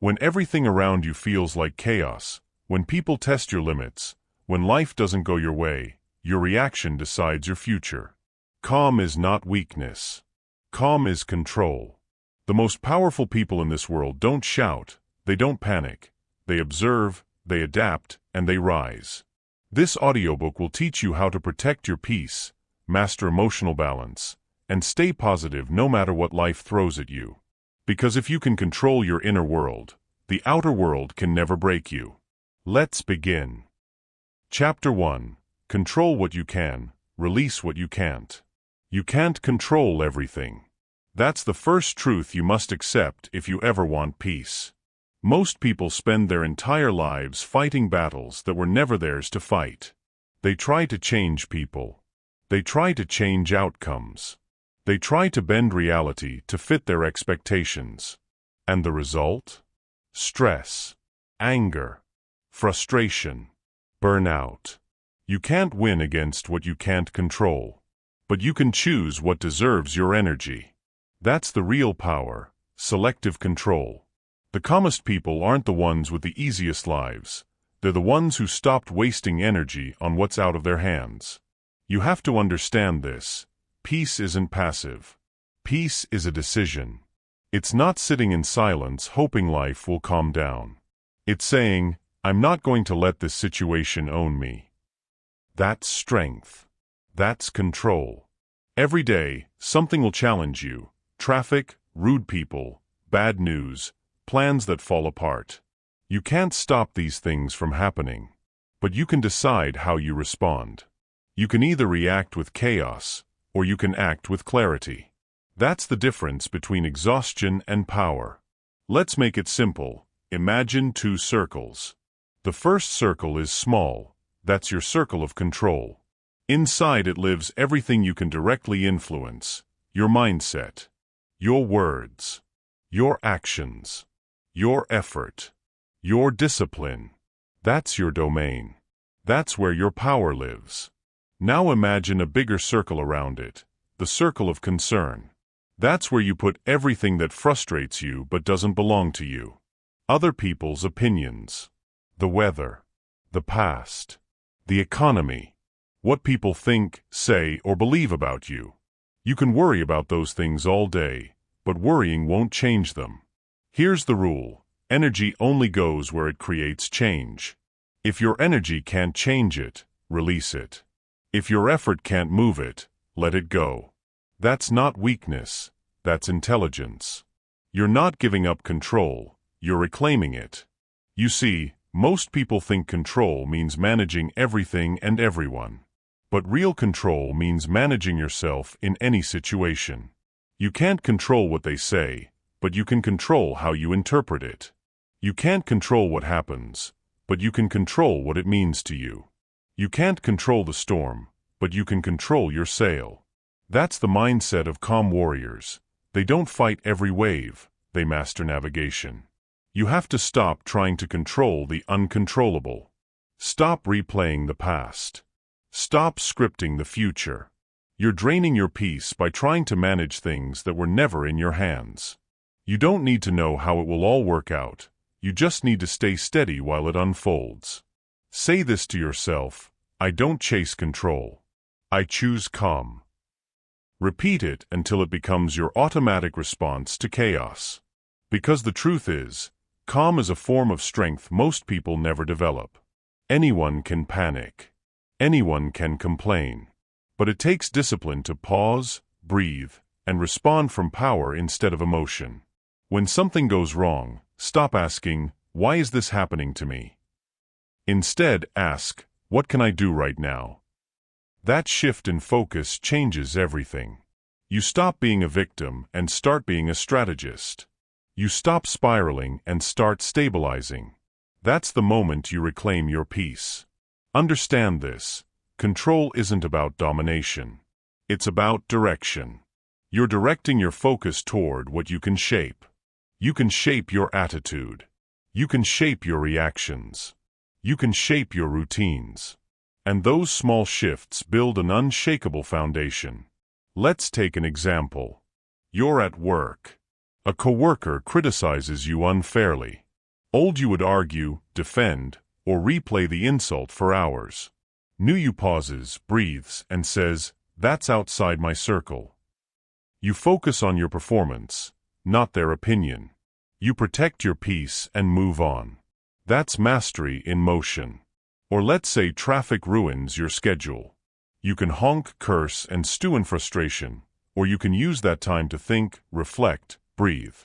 When everything around you feels like chaos, when people test your limits, when life doesn't go your way, your reaction decides your future. Calm is not weakness. Calm is control. The most powerful people in this world don't shout, they don't panic. They observe, they adapt, and they rise. This audiobook will teach you how to protect your peace, master emotional balance, and stay positive no matter what life throws at you. Because if you can control your inner world, the outer world can never break you. Let's begin. Chapter 1. Control what you can, release what you can't. You can't control everything. That's the first truth you must accept if you ever want peace. Most people spend their entire lives fighting battles that were never theirs to fight. They try to change people. They try to change outcomes. They try to bend reality to fit their expectations. And the result? Stress, anger, frustration, burnout. You can't win against what you can't control. But you can choose what deserves your energy. That's the real power, selective control. The calmest people aren't the ones with the easiest lives. They're the ones who stopped wasting energy on what's out of their hands. You have to understand this. Peace isn't passive. Peace is a decision. It's not sitting in silence hoping life will calm down. It's saying, I'm not going to let this situation own me. That's strength. That's control. Every day, something will challenge you. Traffic, rude people, bad news, plans that fall apart. You can't stop these things from happening. But you can decide how you respond. You can either react with chaos, or you can act with clarity. That's the difference between exhaustion and power. Let's make it simple. Imagine two circles. The first circle is small. That's your circle of control. Inside it lives everything you can directly influence. Your mindset, your words, your actions, your effort, your discipline. That's your domain. That's where your power lives. Now imagine a bigger circle around it, the circle of concern. That's where you put everything that frustrates you but doesn't belong to you. Other people's opinions, the weather, the past, the economy, what people think, say, or believe about you. You can worry about those things all day, but worrying won't change them. Here's the rule. Energy only goes where it creates change. If your energy can't change it, release it. If your effort can't move it, let it go. That's not weakness, that's intelligence. You're not giving up control, you're reclaiming it. You see, most people think control means managing everything and everyone. But real control means managing yourself in any situation. You can't control what they say, but you can control how you interpret it. You can't control what happens, but you can control what it means to you. You can't control the storm, but you can control your sail. That's the mindset of calm warriors. They don't fight every wave, they master navigation. You have to stop trying to control the uncontrollable. Stop replaying the past. Stop scripting the future. You're draining your peace by trying to manage things that were never in your hands. You don't need to know how it will all work out. You just need to stay steady while it unfolds. Say this to yourself, I don't chase control. I choose calm. Repeat it until it becomes your automatic response to chaos. Because the truth is, calm is a form of strength most people never develop. Anyone can panic. Anyone can complain. But it takes discipline to pause, breathe, and respond from power instead of emotion. When something goes wrong, stop asking, why is this happening to me? Instead, ask, what can I do right now? That shift in focus changes everything. You stop being a victim and start being a strategist. You stop spiraling and start stabilizing. That's the moment you reclaim your peace. Understand this. Control isn't about domination. It's about direction. You're directing your focus toward what you can shape. You can shape your attitude. You can shape your reactions. You can shape your routines. And those small shifts build an unshakable foundation. Let's take an example. You're at work. A coworker criticizes you unfairly. Old you would argue, defend, or replay the insult for hours. New you pauses, breathes, and says, "That's outside my circle." You focus on your performance, not their opinion. You protect your peace and move on. That's mastery in motion. Or let's say traffic ruins your schedule. You can honk, curse, and stew in frustration, or you can use that time to think, reflect, breathe.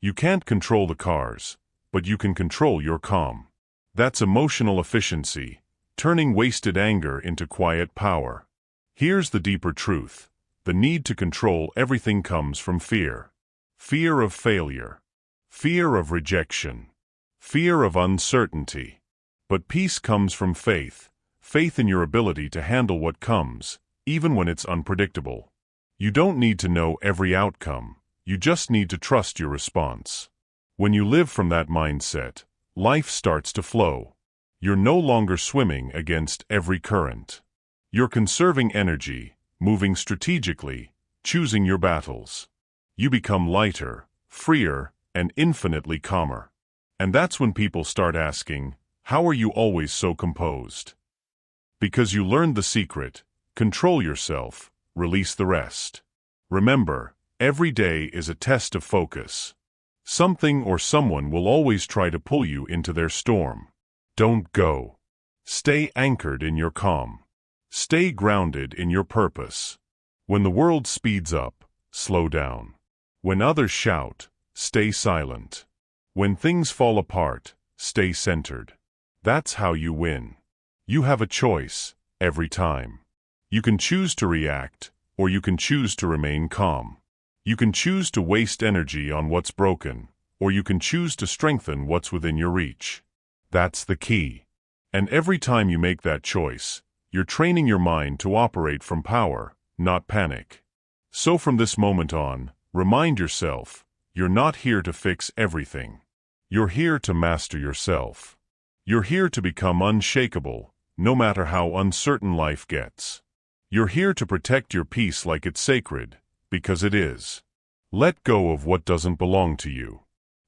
You can't control the cars, but you can control your calm. That's emotional efficiency, turning wasted anger into quiet power. Here's the deeper truth. The need to control everything comes from fear. Fear of failure. Fear of rejection. Fear of uncertainty. But peace comes from faith. Faith in your ability to handle what comes, even when it's unpredictable. You don't need to know every outcome. You just need to trust your response. When you live from that mindset, life starts to flow. You're no longer swimming against every current. You're conserving energy, moving strategically, choosing your battles. You become lighter, freer, and infinitely calmer. And that's when people start asking, "How are you always so composed?" Because you learned the secret: control yourself, release the rest. Remember, every day is a test of focus. Something or someone will always try to pull you into their storm. Don't go. Stay anchored in your calm. Stay grounded in your purpose. When the world speeds up, slow down. When others shout, stay silent. When things fall apart, stay centered. That's how you win. You have a choice, every time. You can choose to react, or you can choose to remain calm. You can choose to waste energy on what's broken, or you can choose to strengthen what's within your reach. That's the key. And every time you make that choice, you're training your mind to operate from power, not panic. So from this moment on, remind yourself, you're not here to fix everything. You're here to master yourself. You're here to become unshakable, no matter how uncertain life gets. You're here to protect your peace like it's sacred, because it is. Let go of what doesn't belong to you.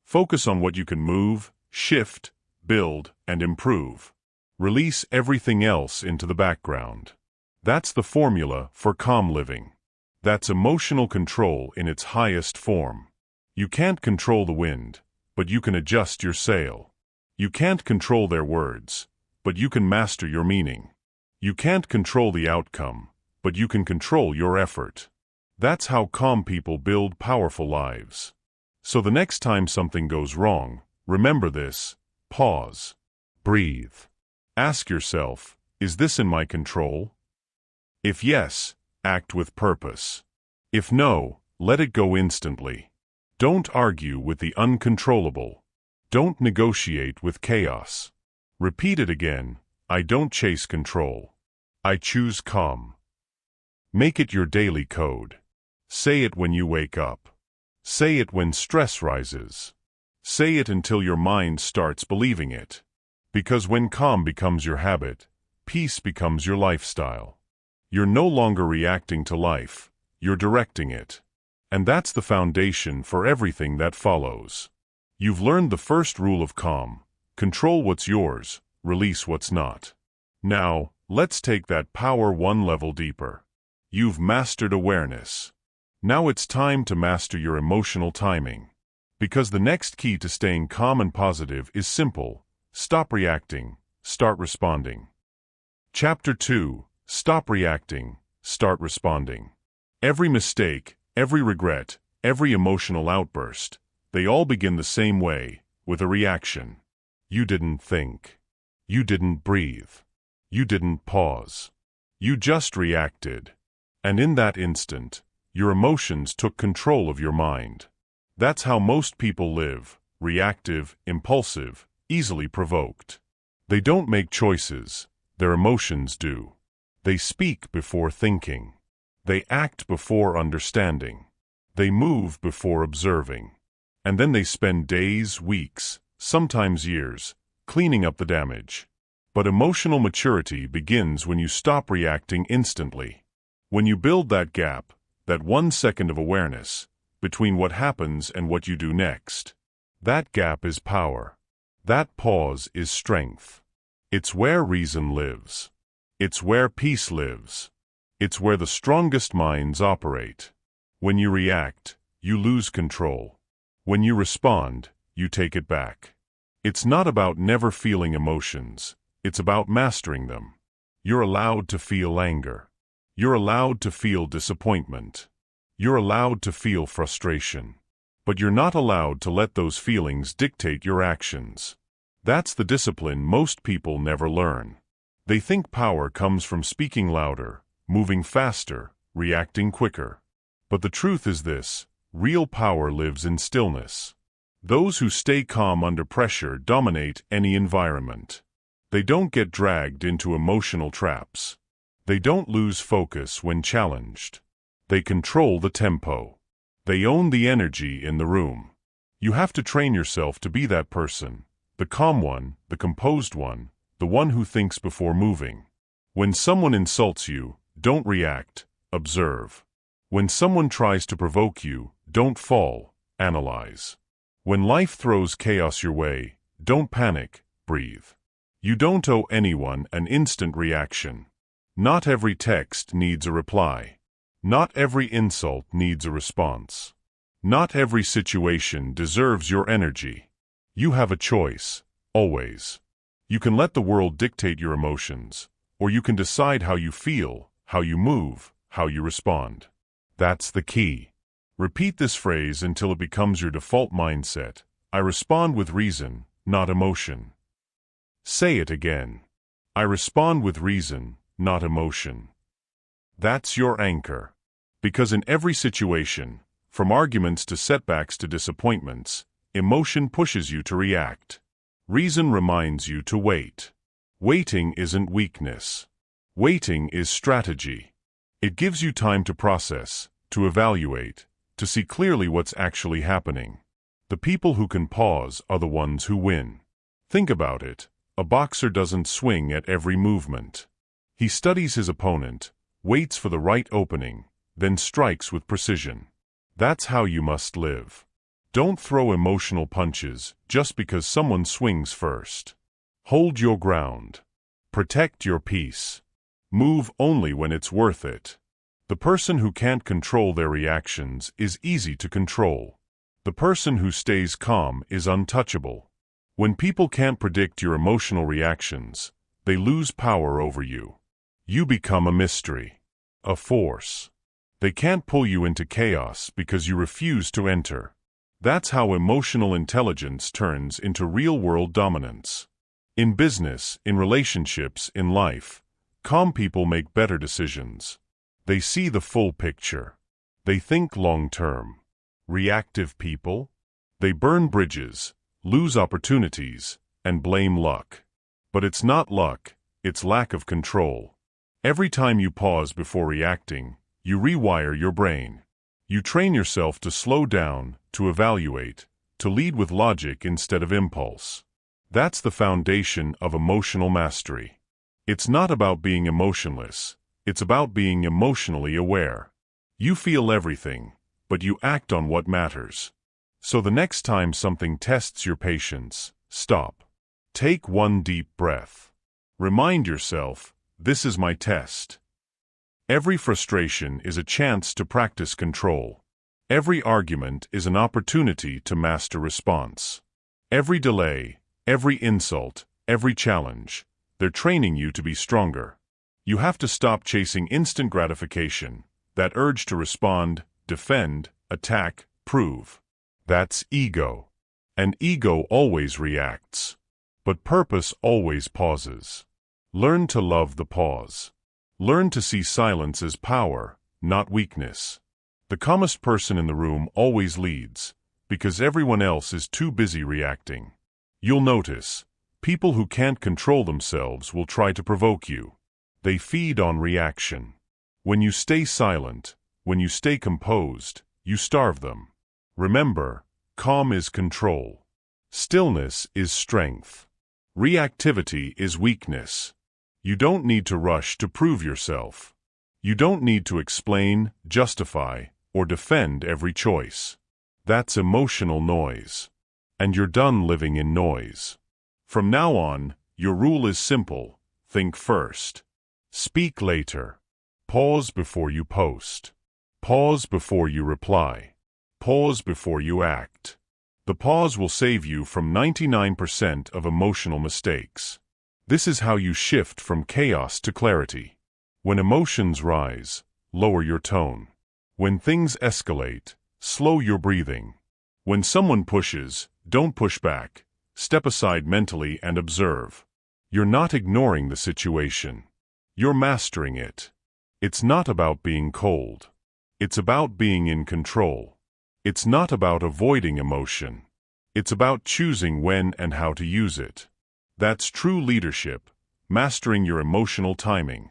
Focus on what you can move, shift, build, and improve. Release everything else into the background. That's the formula for calm living. That's emotional control in its highest form. You can't control the wind, but you can adjust your sail. You can't control their words, but you can master your meaning. You can't control the outcome, but you can control your effort. That's how calm people build powerful lives. So the next time something goes wrong, remember this: pause. Breathe. Ask yourself, is this in my control? If yes, act with purpose. If no, let it go instantly. Don't argue with the uncontrollable. Don't negotiate with chaos. Repeat it again: I don't chase control. I choose calm. Make it your daily code. Say it when you wake up. Say it when stress rises. Say it until your mind starts believing it. Because when calm becomes your habit, peace becomes your lifestyle. You're no longer reacting to life, you're directing it. And that's the foundation for everything that follows. You've learned the first rule of calm: control what's yours, release what's not. Now, let's take that power one level deeper. You've mastered awareness. Now it's time to master your emotional timing. Because the next key to staying calm and positive is simple: stop reacting, start responding. Chapter 2: Stop reacting, start responding. Every mistake, every regret, every emotional outburst, they all begin the same way, with a reaction. You didn't think. You didn't breathe. You didn't pause. You just reacted. And in that instant, your emotions took control of your mind. That's how most people live: reactive, impulsive, easily provoked. They don't make choices, their emotions do. They speak before thinking. They act before understanding. They move before observing. And then they spend days, weeks, sometimes years, cleaning up the damage. But emotional maturity begins when you stop reacting instantly. When you build that gap, that 1 second of awareness, between what happens and what you do next. That gap is power. That pause is strength. It's where reason lives. It's where peace lives. It's where the strongest minds operate. When you react, you lose control. When you respond, you take it back. It's not about never feeling emotions. It's about mastering them. You're allowed to feel anger. You're allowed to feel disappointment. You're allowed to feel frustration. But you're not allowed to let those feelings dictate your actions. That's the discipline most people never learn. They think power comes from speaking louder, moving faster, reacting quicker. But the truth is this: real power lives in stillness. Those who stay calm under pressure dominate any environment. They don't get dragged into emotional traps. They don't lose focus when challenged. They control the tempo. They own the energy in the room. You have to train yourself to be that person, the calm one, the composed one, the one who thinks before moving. When someone insults you, don't react, observe. When someone tries to provoke you, don't fall, analyze. When life throws chaos your way, don't panic, breathe. You don't owe anyone an instant reaction. Not every text needs a reply. Not every insult needs a response. Not every situation deserves your energy. You have a choice, always. You can let the world dictate your emotions, or you can decide how you feel, how you move, how you respond. That's the key. Repeat this phrase until it becomes your default mindset. I respond with reason, not emotion. Say it again. I respond with reason, not emotion. That's your anchor. Because in every situation, from arguments to setbacks to disappointments, emotion pushes you to react. Reason reminds you to wait. Waiting isn't weakness. Waiting is strategy. It gives you time to process, to evaluate, to see clearly what's actually happening. The people who can pause are the ones who win. Think about it. A boxer doesn't swing at every movement. He studies his opponent, waits for the right opening, then strikes with precision. That's how you must live. Don't throw emotional punches just because someone swings first. Hold your ground. Protect your peace. Move only when it's worth it. The person who can't control their reactions is easy to control. The person who stays calm is untouchable. When people can't predict your emotional reactions, they lose power over you. You become a mystery, a force. They can't pull you into chaos because you refuse to enter. That's how emotional intelligence turns into real-world dominance. In business, in relationships, in life, calm people make better decisions. They see the full picture. They think long-term. Reactive people? They burn bridges, lose opportunities, and blame luck. But it's not luck, it's lack of control. Every time you pause before reacting, you rewire your brain. You train yourself to slow down, to evaluate, to lead with logic instead of impulse. That's the foundation of emotional mastery. It's not about being emotionless, it's about being emotionally aware. You feel everything, but you act on what matters. So the next time something tests your patience, stop. Take one deep breath. Remind yourself, this is my test. Every frustration is a chance to practice control. Every argument is an opportunity to master response. Every delay, every insult, every challenge, they're training you to be stronger. You have to stop chasing instant gratification, that urge to respond, defend, attack, prove. That's ego. And ego always reacts. But purpose always pauses. Learn to love the pause. Learn to see silence as power, not weakness. The calmest person in the room always leads, because everyone else is too busy reacting. You'll notice, people who can't control themselves will try to provoke you. They feed on reaction. When you stay silent, when you stay composed, you starve them. Remember, calm is control. Stillness is strength. Reactivity is weakness. You don't need to rush to prove yourself. You don't need to explain, justify, or defend every choice. That's emotional noise. And you're done living in noise. From now on, your rule is simple. Think first. Speak later. Pause before you post. Pause before you reply. Pause before you act. The pause will save you from 99% of emotional mistakes. This is how you shift from chaos to clarity. When emotions rise, lower your tone. When things escalate, slow your breathing. When someone pushes, don't push back. Step aside mentally and observe. You're not ignoring the situation. You're mastering it. It's not about being cold. It's about being in control. It's not about avoiding emotion. It's about choosing when and how to use it. That's true leadership, mastering your emotional timing.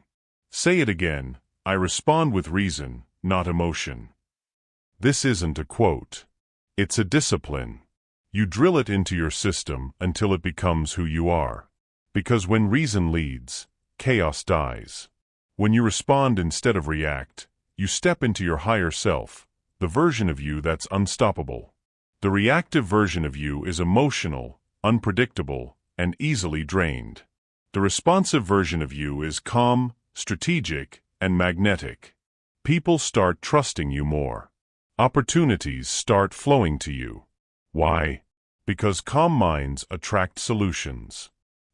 Say it again, I respond with reason, not emotion. This isn't a quote. It's a discipline. You drill it into your system until it becomes who you are. Because when reason leads, chaos dies. When you respond instead of react, you step into your higher self, the version of you that's unstoppable. The reactive version of you is emotional, unpredictable, and easily drained. The responsive version of you is calm, strategic, and magnetic. People start trusting you more. Opportunities start flowing to you. Why? Because calm minds attract solutions.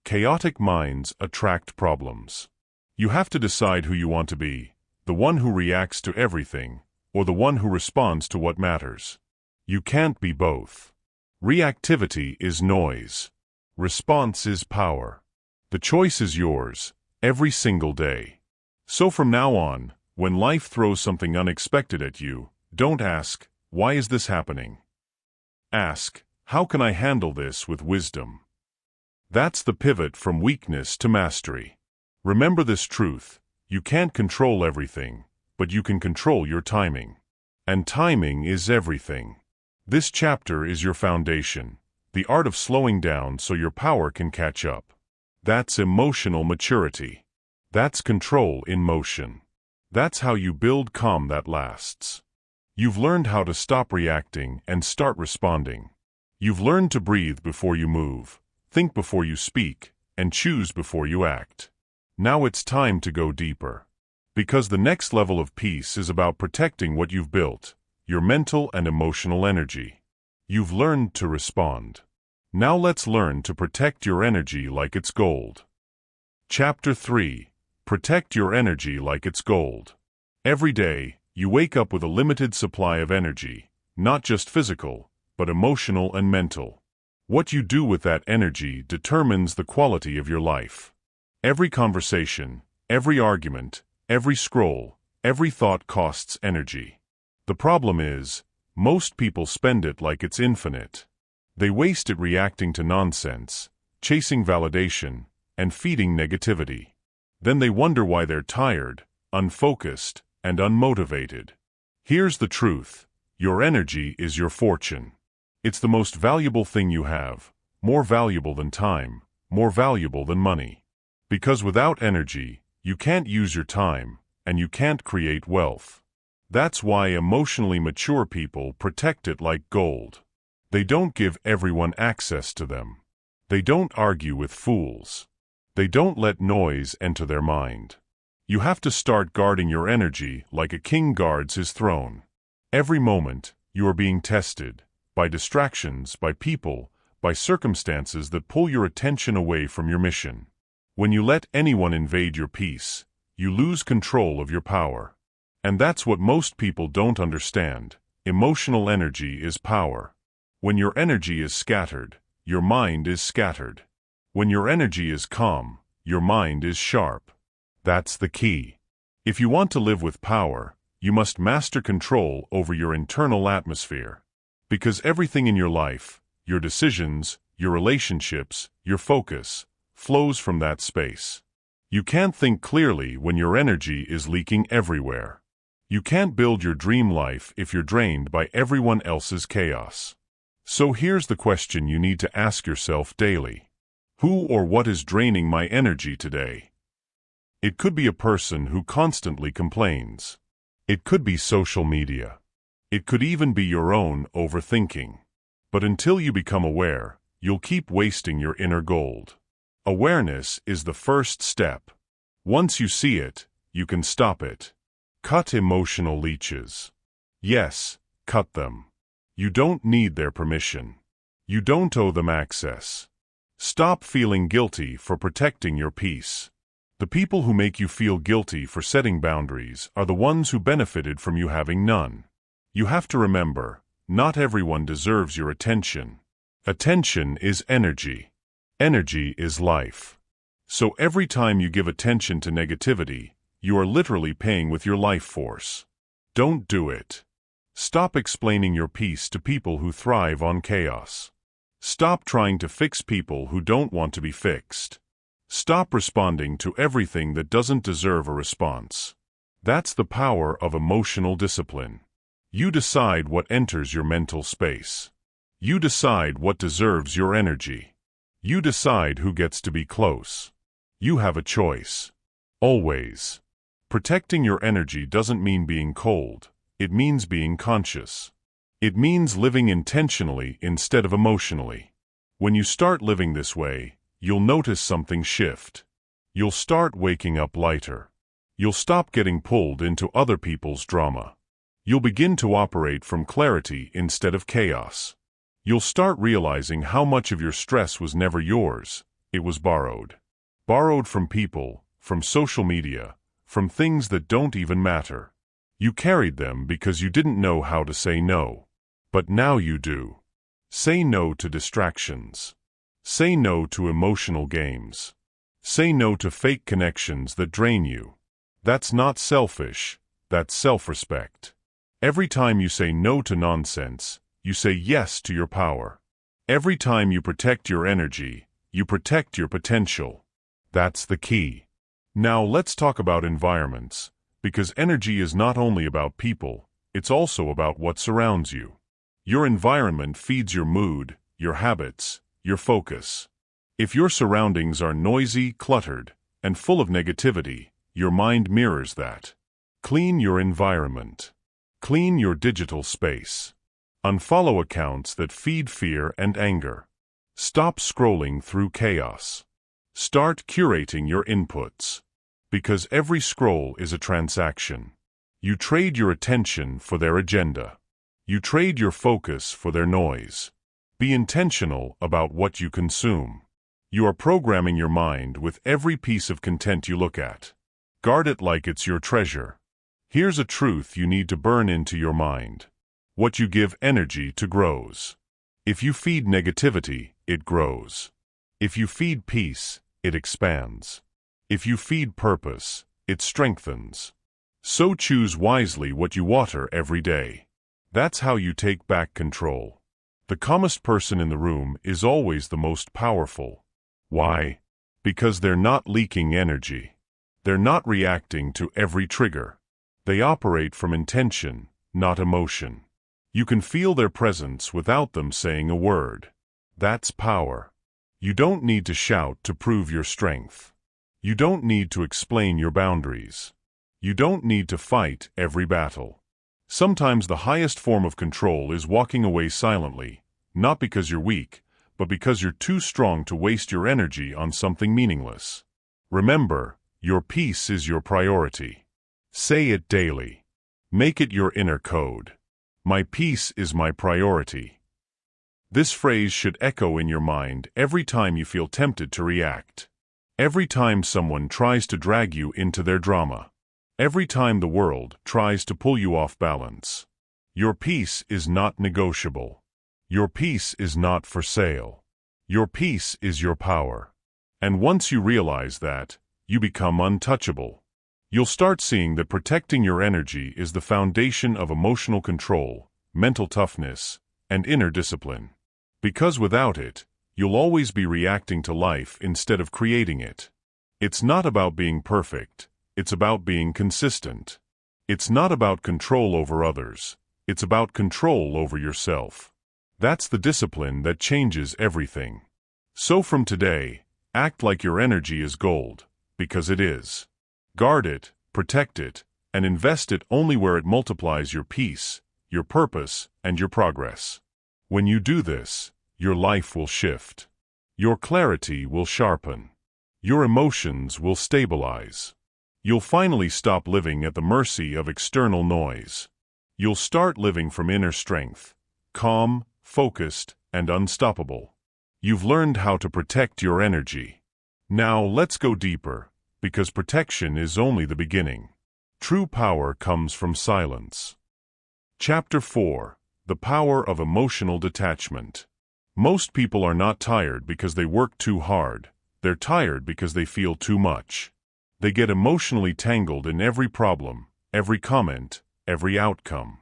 Chaotic minds attract problems. You have to decide who you want to be, the one who reacts to everything, or the one who responds to what matters. You can't be both. Reactivity is noise. Response is power. The choice is yours, every single day. So from now on, when life throws something unexpected at you, don't ask, why is this happening? Ask, how can I handle this with wisdom? That's the pivot from weakness to mastery. Remember this truth, you can't control everything, but you can control your timing. And timing is everything. This chapter is your foundation, the art of slowing down so your power can catch up. That's emotional maturity. That's control in motion. That's how you build calm that lasts. You've learned how to stop reacting and start responding. You've learned to breathe before you move, think before you speak, and choose before you act. Now it's time to go deeper. Because the next level of peace is about protecting what you've built, your mental and emotional energy. You've learned to respond. Now let's learn to protect your energy like it's gold. Chapter 3. Protect your energy like it's gold. Every day, you wake up with a limited supply of energy, not just physical, but emotional and mental. What you do with that energy determines the quality of your life. Every conversation, every argument, every scroll, every thought costs energy. The problem is, most people spend it like it's infinite. They waste it reacting to nonsense, chasing validation, and feeding negativity. Then they wonder why they're tired, unfocused, and unmotivated. Here's the truth, your energy is your fortune. It's the most valuable thing you have, more valuable than time, more valuable than money. Because without energy, you can't use your time, and you can't create wealth. That's why emotionally mature people protect it like gold. They don't give everyone access to them. They don't argue with fools. They don't let noise enter their mind. You have to start guarding your energy like a king guards his throne. Every moment, you are being tested, by distractions, by people, by circumstances that pull your attention away from your mission. When you let anyone invade your peace, you lose control of your power. And that's what most people don't understand. Emotional energy is power. When your energy is scattered, your mind is scattered. When your energy is calm, your mind is sharp. That's the key. If you want to live with power, you must master control over your internal atmosphere. Because everything in your life, your decisions, your relationships, your focus, flows from that space. You can't think clearly when your energy is leaking everywhere. You can't build your dream life if you're drained by everyone else's chaos. So here's the question you need to ask yourself daily. Who or what is draining my energy today? It could be a person who constantly complains. It could be social media. It could even be your own overthinking. But until you become aware, you'll keep wasting your inner gold. Awareness is the first step. Once you see it, you can stop it. Cut emotional leeches. Yes, cut them. You don't need their permission. You don't owe them access. Stop feeling guilty for protecting your peace. The people who make you feel guilty for setting boundaries are the ones who benefited from you having none. You have to remember, not everyone deserves your attention. Attention is energy. Energy is life. So every time you give attention to negativity, you are literally paying with your life force. Don't do it. Stop explaining your peace to people who thrive on chaos. Stop trying to fix people who don't want to be fixed. Stop responding to everything that doesn't deserve a response. That's the power of emotional discipline. You decide what enters your mental space. You decide what deserves your energy. You decide who gets to be close. You have a choice. Always. Protecting your energy doesn't mean being cold. It means being conscious. It means living intentionally instead of emotionally. When you start living this way, you'll notice something shift. You'll start waking up lighter. You'll stop getting pulled into other people's drama. You'll begin to operate from clarity instead of chaos. You'll start realizing how much of your stress was never yours, it was borrowed. Borrowed from people, from social media, from things that don't even matter. You carried them because you didn't know how to say no. But now you do. Say no to distractions. Say no to emotional games. Say no to fake connections that drain you. That's not selfish, that's self-respect. Every time you say no to nonsense, you say yes to your power. Every time you protect your energy, you protect your potential. That's the key. Now let's talk about environments, because energy is not only about people, it's also about what surrounds you. Your environment feeds your mood, your habits, your focus. If your surroundings are noisy, cluttered, and full of negativity, your mind mirrors that. Clean your environment. Clean your digital space. Unfollow accounts that feed fear and anger. Stop scrolling through chaos. Start curating your inputs. Because every scroll is a transaction. You trade your attention for their agenda. You trade your focus for their noise. Be intentional about what you consume. You are programming your mind with every piece of content you look at. Guard it like it's your treasure. Here's a truth you need to burn into your mind. What you give energy to grows. If you feed negativity, it grows. If you feed peace, it expands. If you feed purpose, it strengthens. So choose wisely what you water every day. That's how you take back control. The calmest person in the room is always the most powerful. Why? Because they're not leaking energy. They're not reacting to every trigger. They operate from intention, not emotion. You can feel their presence without them saying a word. That's power. You don't need to shout to prove your strength. You don't need to explain your boundaries. You don't need to fight every battle. Sometimes the highest form of control is walking away silently, not because you're weak, but because you're too strong to waste your energy on something meaningless. Remember, your peace is your priority. Say it daily. Make it your inner code. My peace is my priority. This phrase should echo in your mind every time you feel tempted to react. Every time someone tries to drag you into their drama. Every time the world tries to pull you off balance. Your peace is not negotiable. Your peace is not for sale. Your peace is your power. And once you realize that, you become untouchable. You'll start seeing that protecting your energy is the foundation of emotional control, mental toughness, and inner discipline. Because without it, you'll always be reacting to life instead of creating it. It's not about being perfect. It's about being consistent. It's not about control over others. It's about control over yourself. That's the discipline that changes everything. So from today, act like your energy is gold, because it is. Guard it, protect it, and invest it only where it multiplies your peace, your purpose, and your progress. When you do this, your life will shift. Your clarity will sharpen. Your emotions will stabilize. You'll finally stop living at the mercy of external noise. You'll start living from inner strength, calm, focused, and unstoppable. You've learned how to protect your energy. Now let's go deeper, because protection is only the beginning. True power comes from silence. Chapter 4: The Power of Emotional Detachment. Most people are not tired because they work too hard. They're tired because they feel too much. They get emotionally tangled in every problem, every comment, every outcome.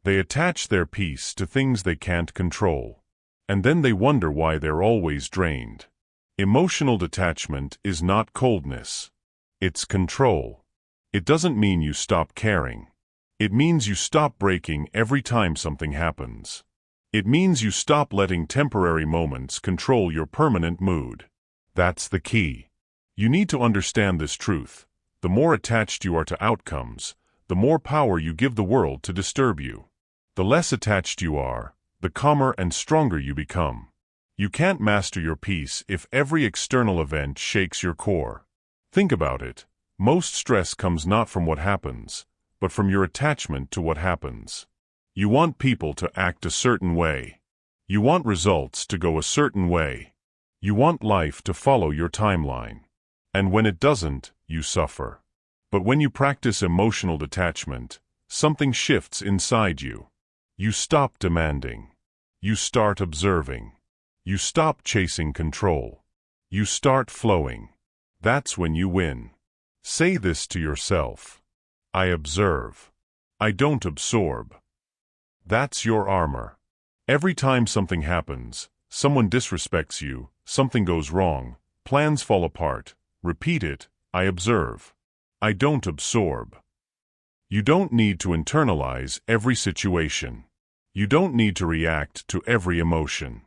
They attach their peace to things they can't control. And then they wonder why they're always drained. Emotional detachment is not coldness. It's control. It doesn't mean you stop caring. It means you stop breaking every time something happens. It means you stop letting temporary moments control your permanent mood. That's the key. You need to understand this truth. The more attached you are to outcomes, the more power you give the world to disturb you. The less attached you are, the calmer and stronger you become. You can't master your peace if every external event shakes your core. Think about it. Most stress comes not from what happens, but from your attachment to what happens. You want people to act a certain way. You want results to go a certain way. You want life to follow your timeline. And when it doesn't, you suffer. But when you practice emotional detachment, something shifts inside you. You stop demanding. You start observing. You stop chasing control. You start flowing. That's when you win. Say this to yourself. I observe. I don't absorb. That's your armor. Every time something happens, someone disrespects you, something goes wrong, plans fall apart, repeat it, I observe. I don't absorb. You don't need to internalize every situation. You don't need to react to every emotion.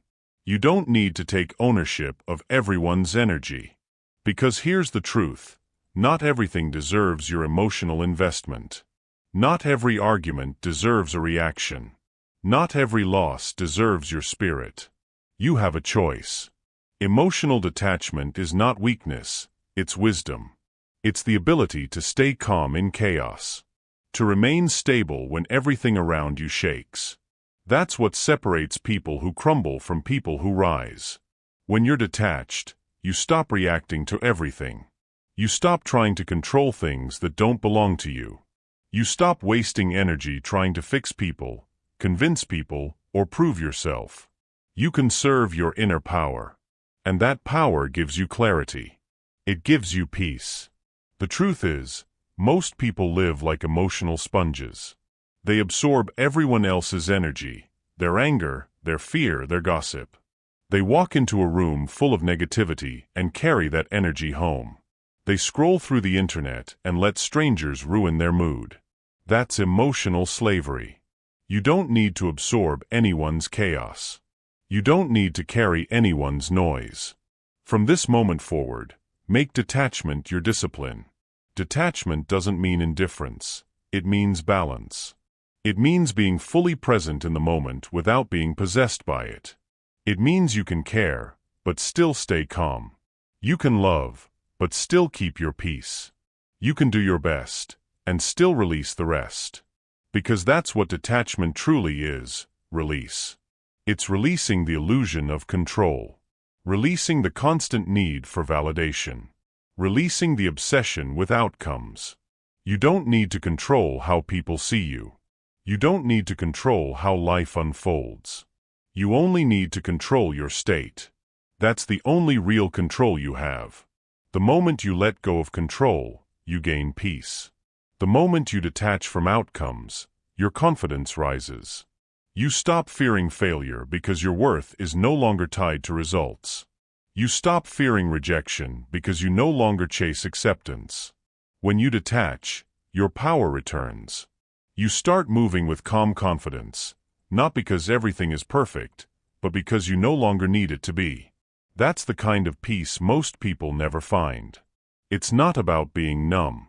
You don't need to take ownership of everyone's energy. Because here's the truth. Not everything deserves your emotional investment. Not every argument deserves a reaction. Not every loss deserves your spirit. You have a choice. Emotional detachment is not weakness, it's wisdom. It's the ability to stay calm in chaos. To remain stable when everything around you shakes. That's what separates people who crumble from people who rise. When you're detached, you stop reacting to everything. You stop trying to control things that don't belong to you. You stop wasting energy trying to fix people, convince people, or prove yourself. You conserve your inner power. And that power gives you clarity. It gives you peace. The truth is, most people live like emotional sponges. They absorb everyone else's energy, their anger, their fear, their gossip. They walk into a room full of negativity and carry that energy home. They scroll through the internet and let strangers ruin their mood. That's emotional slavery. You don't need to absorb anyone's chaos. You don't need to carry anyone's noise. From this moment forward, make detachment your discipline. Detachment doesn't mean indifference. It means balance. It means being fully present in the moment without being possessed by it. It means you can care, but still stay calm. You can love, but still keep your peace. You can do your best, and still release the rest. Because that's what detachment truly is, release. It's releasing the illusion of control. Releasing the constant need for validation. Releasing the obsession with outcomes. You don't need to control how people see you. You don't need to control how life unfolds. You only need to control your state. That's the only real control you have. The moment you let go of control, you gain peace. The moment you detach from outcomes, your confidence rises. You stop fearing failure because your worth is no longer tied to results. You stop fearing rejection because you no longer chase acceptance. When you detach, your power returns. You start moving with calm confidence, not because everything is perfect, but because you no longer need it to be. That's the kind of peace most people never find. It's not about being numb.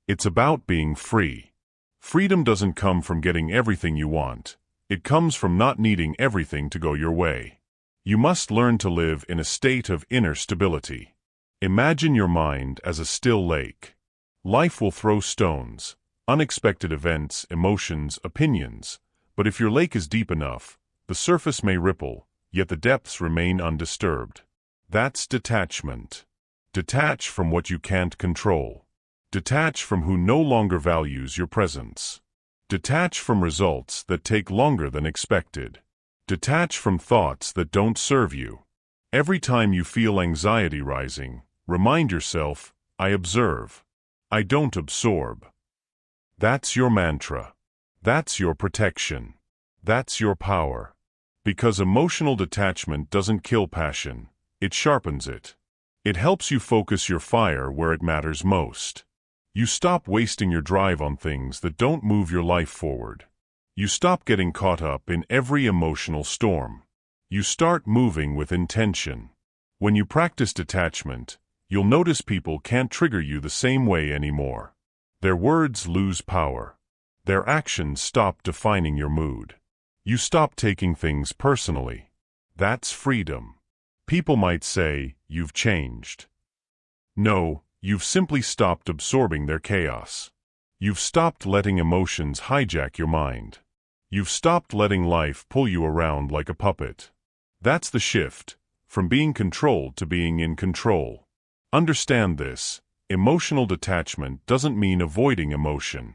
It's about being free. Freedom doesn't come from getting everything you want. It comes from not needing everything to go your way. You must learn to live in a state of inner stability. Imagine your mind as a still lake. Life will throw stones, unexpected events, emotions, opinions, but if your lake is deep enough, the surface may ripple, yet the depths remain undisturbed. That's detachment. Detach from what you can't control. Detach from who no longer values your presence. Detach from results that take longer than expected. Detach from thoughts that don't serve you. Every time you feel anxiety rising, remind yourself, I observe. I don't absorb. That's your mantra. That's your protection. That's your power. Because emotional detachment doesn't kill passion, it sharpens it. It helps you focus your fire where it matters most. You stop wasting your drive on things that don't move your life forward. You stop getting caught up in every emotional storm. You start moving with intention. When you practice detachment, you'll notice people can't trigger you the same way anymore. Their words lose power. Their actions stop defining your mood. You stop taking things personally. That's freedom. People might say, you've changed. No, you've simply stopped absorbing their chaos. You've stopped letting emotions hijack your mind. You've stopped letting life pull you around like a puppet. That's the shift, from being controlled to being in control. Understand this, emotional detachment doesn't mean avoiding emotion.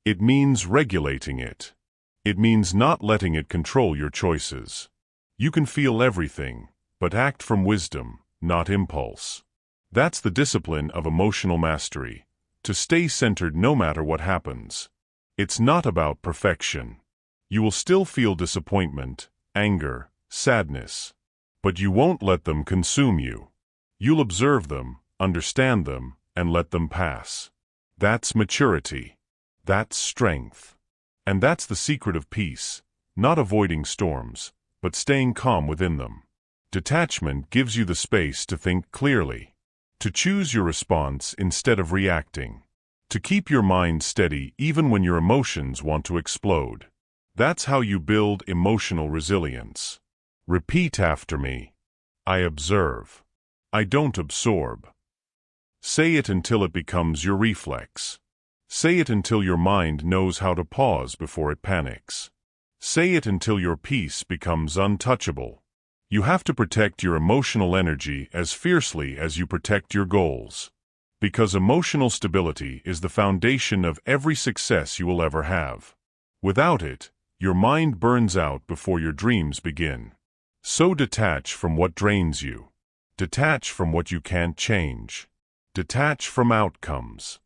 It means regulating it. It means not letting it control your choices. You can feel everything, but act from wisdom, not impulse. That's the discipline of emotional mastery, to stay centered no matter what happens. It's not about perfection. You will still feel disappointment, anger, sadness, but you won't let them consume you. You'll observe them, understand them, and let them pass. That's maturity. That's strength. And that's the secret of peace, not avoiding storms, but staying calm within them. Detachment gives you the space to think clearly, to choose your response instead of reacting, to keep your mind steady even when your emotions want to explode. That's how you build emotional resilience. Repeat after me. I observe. I don't absorb. Say it until it becomes your reflex. Say it until your mind knows how to pause before it panics. Say it until your peace becomes untouchable. You have to protect your emotional energy as fiercely as you protect your goals. Because emotional stability is the foundation of every success you will ever have. Without it, your mind burns out before your dreams begin. So detach from what drains you. Detach from what you can't change. Detach from outcomes.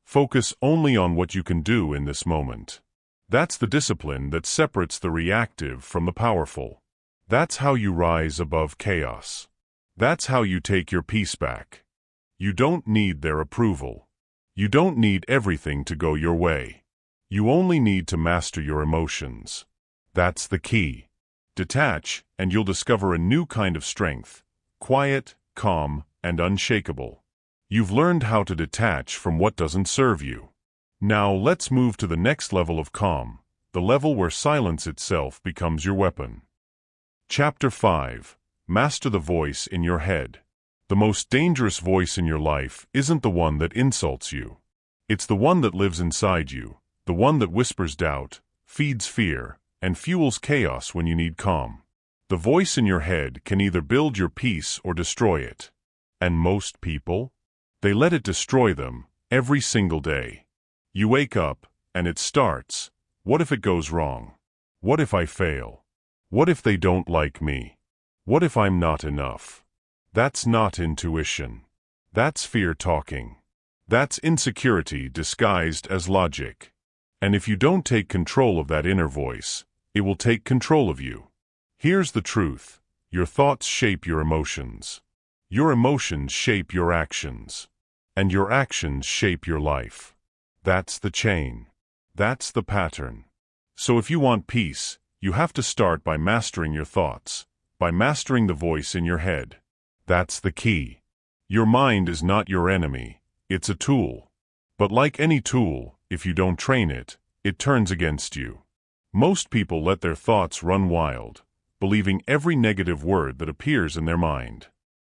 Focus only on what you can do in this moment. That's the discipline that separates the reactive from the powerful. That's how you rise above chaos. That's how you take your peace back. You don't need their approval. You don't need everything to go your way. You only need to master your emotions. That's the key. Detach, and you'll discover a new kind of strength, quiet, calm, and unshakable. You've learned how to detach from what doesn't serve you. Now let's move to the next level of calm, the level where silence itself becomes your weapon. Chapter 5. Master the voice in your head. The most dangerous voice in your life isn't the one that insults you. It's the one that lives inside you, the one that whispers doubt, feeds fear, and fuels chaos when you need calm. The voice in your head can either build your peace or destroy it. And most people? They let it destroy them, every single day. You wake up, and it starts. What if it goes wrong? What if I fail? What if they don't like me? What if I'm not enough? That's not intuition. That's fear talking. That's insecurity disguised as logic. And if you don't take control of that inner voice, it will take control of you. Here's the truth. Your thoughts shape your emotions. Your emotions shape your actions. And your actions shape your life. That's the chain. That's the pattern. So if you want peace, you have to start by mastering your thoughts, by mastering the voice in your head. That's the key. Your mind is not your enemy, it's a tool. But like any tool, if you don't train it, it turns against you. Most people let their thoughts run wild, believing every negative word that appears in their mind.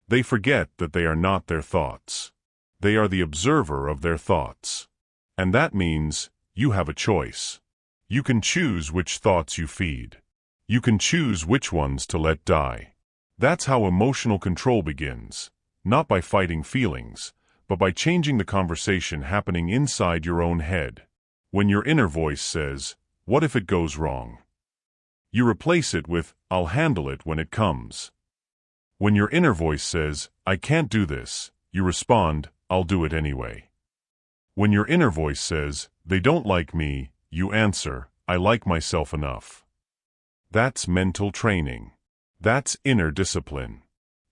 They forget that they are not their thoughts. They are the observer of their thoughts. And that means you have a choice. You can choose which thoughts you feed. You can choose which ones to let die. That's how emotional control begins, not by fighting feelings, but by changing the conversation happening inside your own head. When your inner voice says, "What if it goes wrong?" you replace it with, "I'll handle it when it comes." When your inner voice says, "I can't do this," you respond, "I'll do it anyway." When your inner voice says, "They don't like me," you answer, "I like myself enough." That's mental training. That's inner discipline.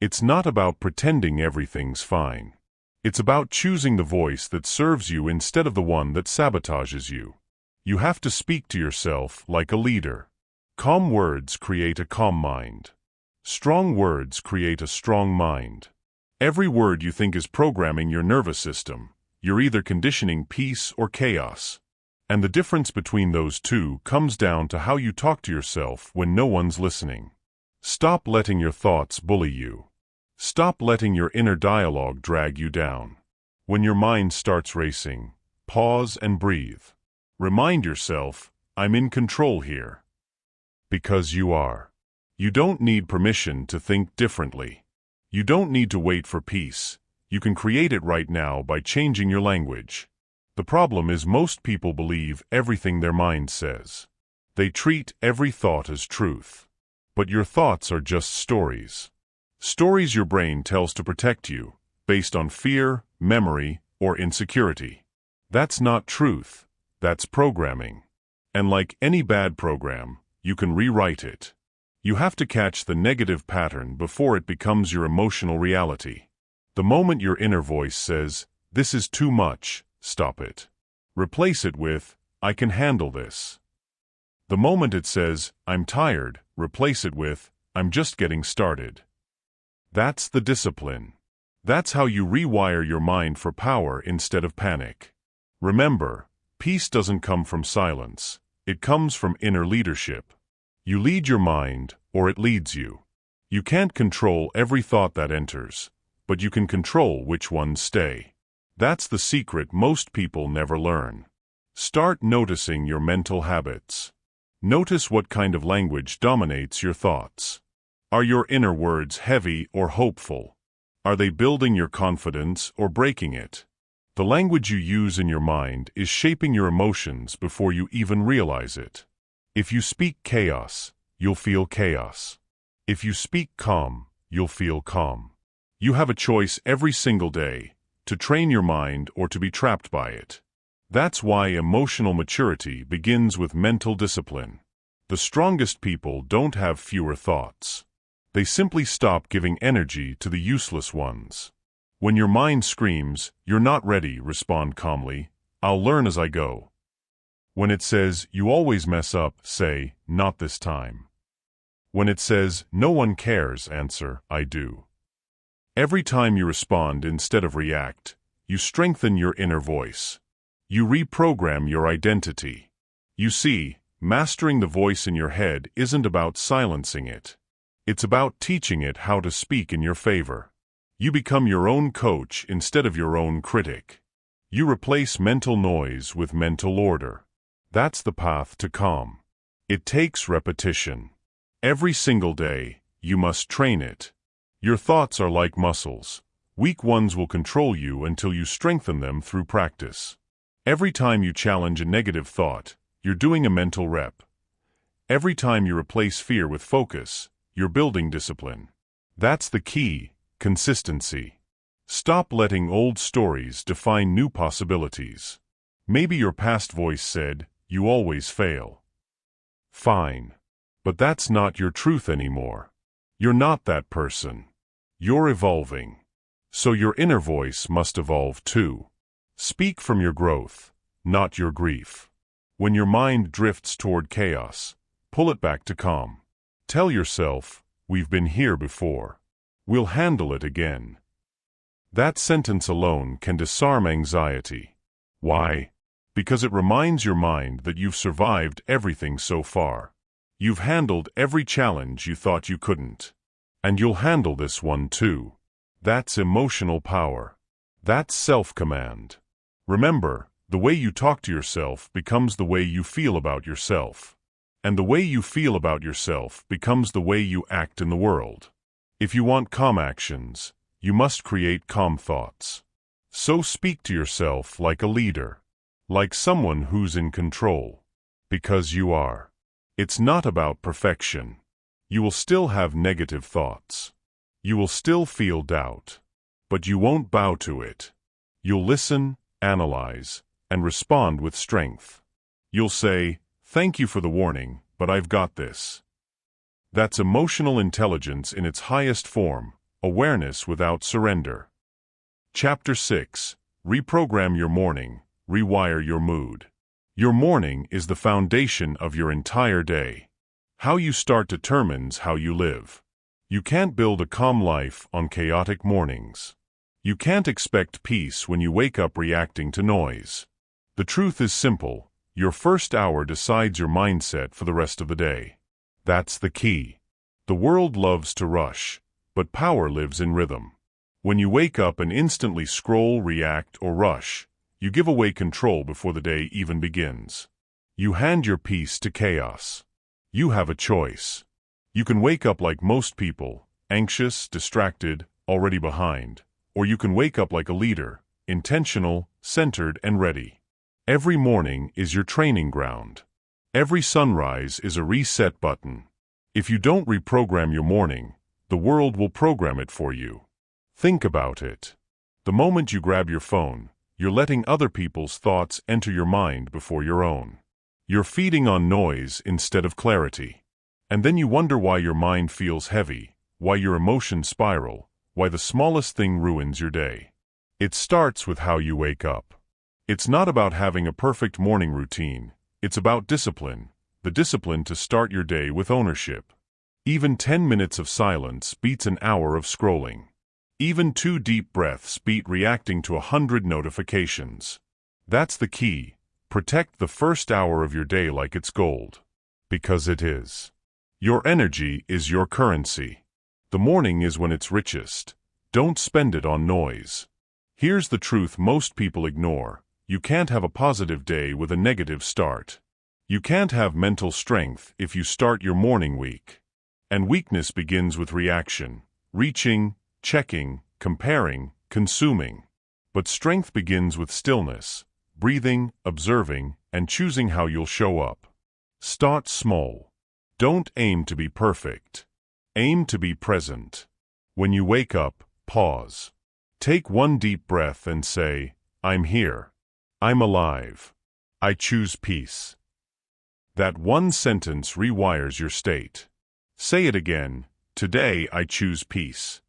It's not about pretending everything's fine. It's about choosing the voice that serves you instead of the one that sabotages you. You have to speak to yourself like a leader. Calm words create a calm mind. Strong words create a strong mind. Every word you think is programming your nervous system. You're either conditioning peace or chaos. And the difference between those two comes down to how you talk to yourself when no one's listening. Stop letting your thoughts bully you. Stop letting your inner dialogue drag you down. When your mind starts racing, pause and breathe. Remind yourself, "I'm in control here." Because you are. You don't need permission to think differently. You don't need to wait for peace. You can create it right now by changing your language. The problem is most people believe everything their mind says. They treat every thought as truth. But your thoughts are just stories. Stories your brain tells to protect you, based on fear, memory, or insecurity. That's not truth. That's programming. And like any bad program, you can rewrite it. You have to catch the negative pattern before it becomes your emotional reality. The moment your inner voice says, "This is too much," stop it. Replace it with, "I can handle this." The moment it says, "I'm tired," replace it with, "I'm just getting started." That's the discipline. That's how you rewire your mind for power instead of panic. Remember, peace doesn't come from silence. It comes from inner leadership. You lead your mind, or it leads you. You can't control every thought that enters, but you can control which ones stay. That's the secret most people never learn. Start noticing your mental habits. Notice what kind of language dominates your thoughts. Are your inner words heavy or hopeful? Are they building your confidence or breaking it? The language you use in your mind is shaping your emotions before you even realize it. If you speak chaos, you'll feel chaos. If you speak calm, you'll feel calm. You have a choice every single day, to train your mind or to be trapped by it. That's why emotional maturity begins with mental discipline. The strongest people don't have fewer thoughts. They simply stop giving energy to the useless ones. When your mind screams, "You're not ready," respond calmly, "I'll learn as I go." When it says, "You always mess up," say, "Not this time." When it says, "No one cares," answer, "I do." Every time you respond instead of react, you strengthen your inner voice. You reprogram your identity. You see, mastering the voice in your head isn't about silencing it. It's about teaching it how to speak in your favor. You become your own coach instead of your own critic. You replace mental noise with mental order. That's the path to calm. It takes repetition. Every single day, you must train it. Your thoughts are like muscles. Weak ones will control you until you strengthen them through practice. Every time you challenge a negative thought, you're doing a mental rep. Every time you replace fear with focus, you're building discipline. That's the key, consistency. Stop letting old stories define new possibilities. Maybe your past voice said, "You always fail." Fine. But that's not your truth anymore. You're not that person. You're evolving. So your inner voice must evolve too. Speak from your growth, not your grief. When your mind drifts toward chaos, pull it back to calm. Tell yourself, "We've been here before. We'll handle it again." That sentence alone can disarm anxiety. Why? Because it reminds your mind that you've survived everything so far. You've handled every challenge you thought you couldn't. And you'll handle this one too. That's emotional power. That's self-command. Remember, the way you talk to yourself becomes the way you feel about yourself. And the way you feel about yourself becomes the way you act in the world. If you want calm actions, you must create calm thoughts. So speak to yourself like a leader, like someone who's in control. Because you are. It's not about perfection. You will still have negative thoughts. You will still feel doubt. But you won't bow to it. You'll listen, analyze, and respond with strength. You'll say, "Thank you for the warning, but I've got this." That's emotional intelligence in its highest form, awareness without surrender. Chapter 6. Reprogram your morning, rewire your mood. Your morning is the foundation of your entire day. How you start determines how you live. You can't build a calm life on chaotic mornings. You can't expect peace when you wake up reacting to noise. The truth is simple. Your first hour decides your mindset for the rest of the day. That's the key. The world loves to rush, but power lives in rhythm. When you wake up and instantly scroll, react, or rush, you give away control before the day even begins. You hand your peace to chaos. You have a choice. You can wake up like most people, anxious, distracted, already behind, or you can wake up like a leader, intentional, centered, and ready. Every morning is your training ground. Every sunrise is a reset button. If you don't reprogram your morning, the world will program it for you. Think about it. The moment you grab your phone, you're letting other people's thoughts enter your mind before your own. You're feeding on noise instead of clarity. And then you wonder why your mind feels heavy, why your emotions spiral, why the smallest thing ruins your day. It starts with how you wake up. It's not about having a perfect morning routine. It's about discipline, the discipline to start your day with ownership. Even 10 minutes of silence beats an hour of scrolling. Even 2 deep breaths beat reacting to 100 notifications. That's the key. Protect the first hour of your day like it's gold. Because it is. Your energy is your currency. The morning is when it's richest. Don't spend it on noise. Here's the truth most people ignore. You can't have a positive day with a negative start. You can't have mental strength if you start your morning weak. And weakness begins with reaction, reaching, checking, comparing, consuming. But strength begins with stillness, breathing, observing, and choosing how you'll show up. Start small. Don't aim to be perfect. Aim to be present. When you wake up, pause. Take 1 deep breath and say, "I'm here. I'm alive. I choose peace." That one sentence rewires your state. Say it again, "Today I choose peace."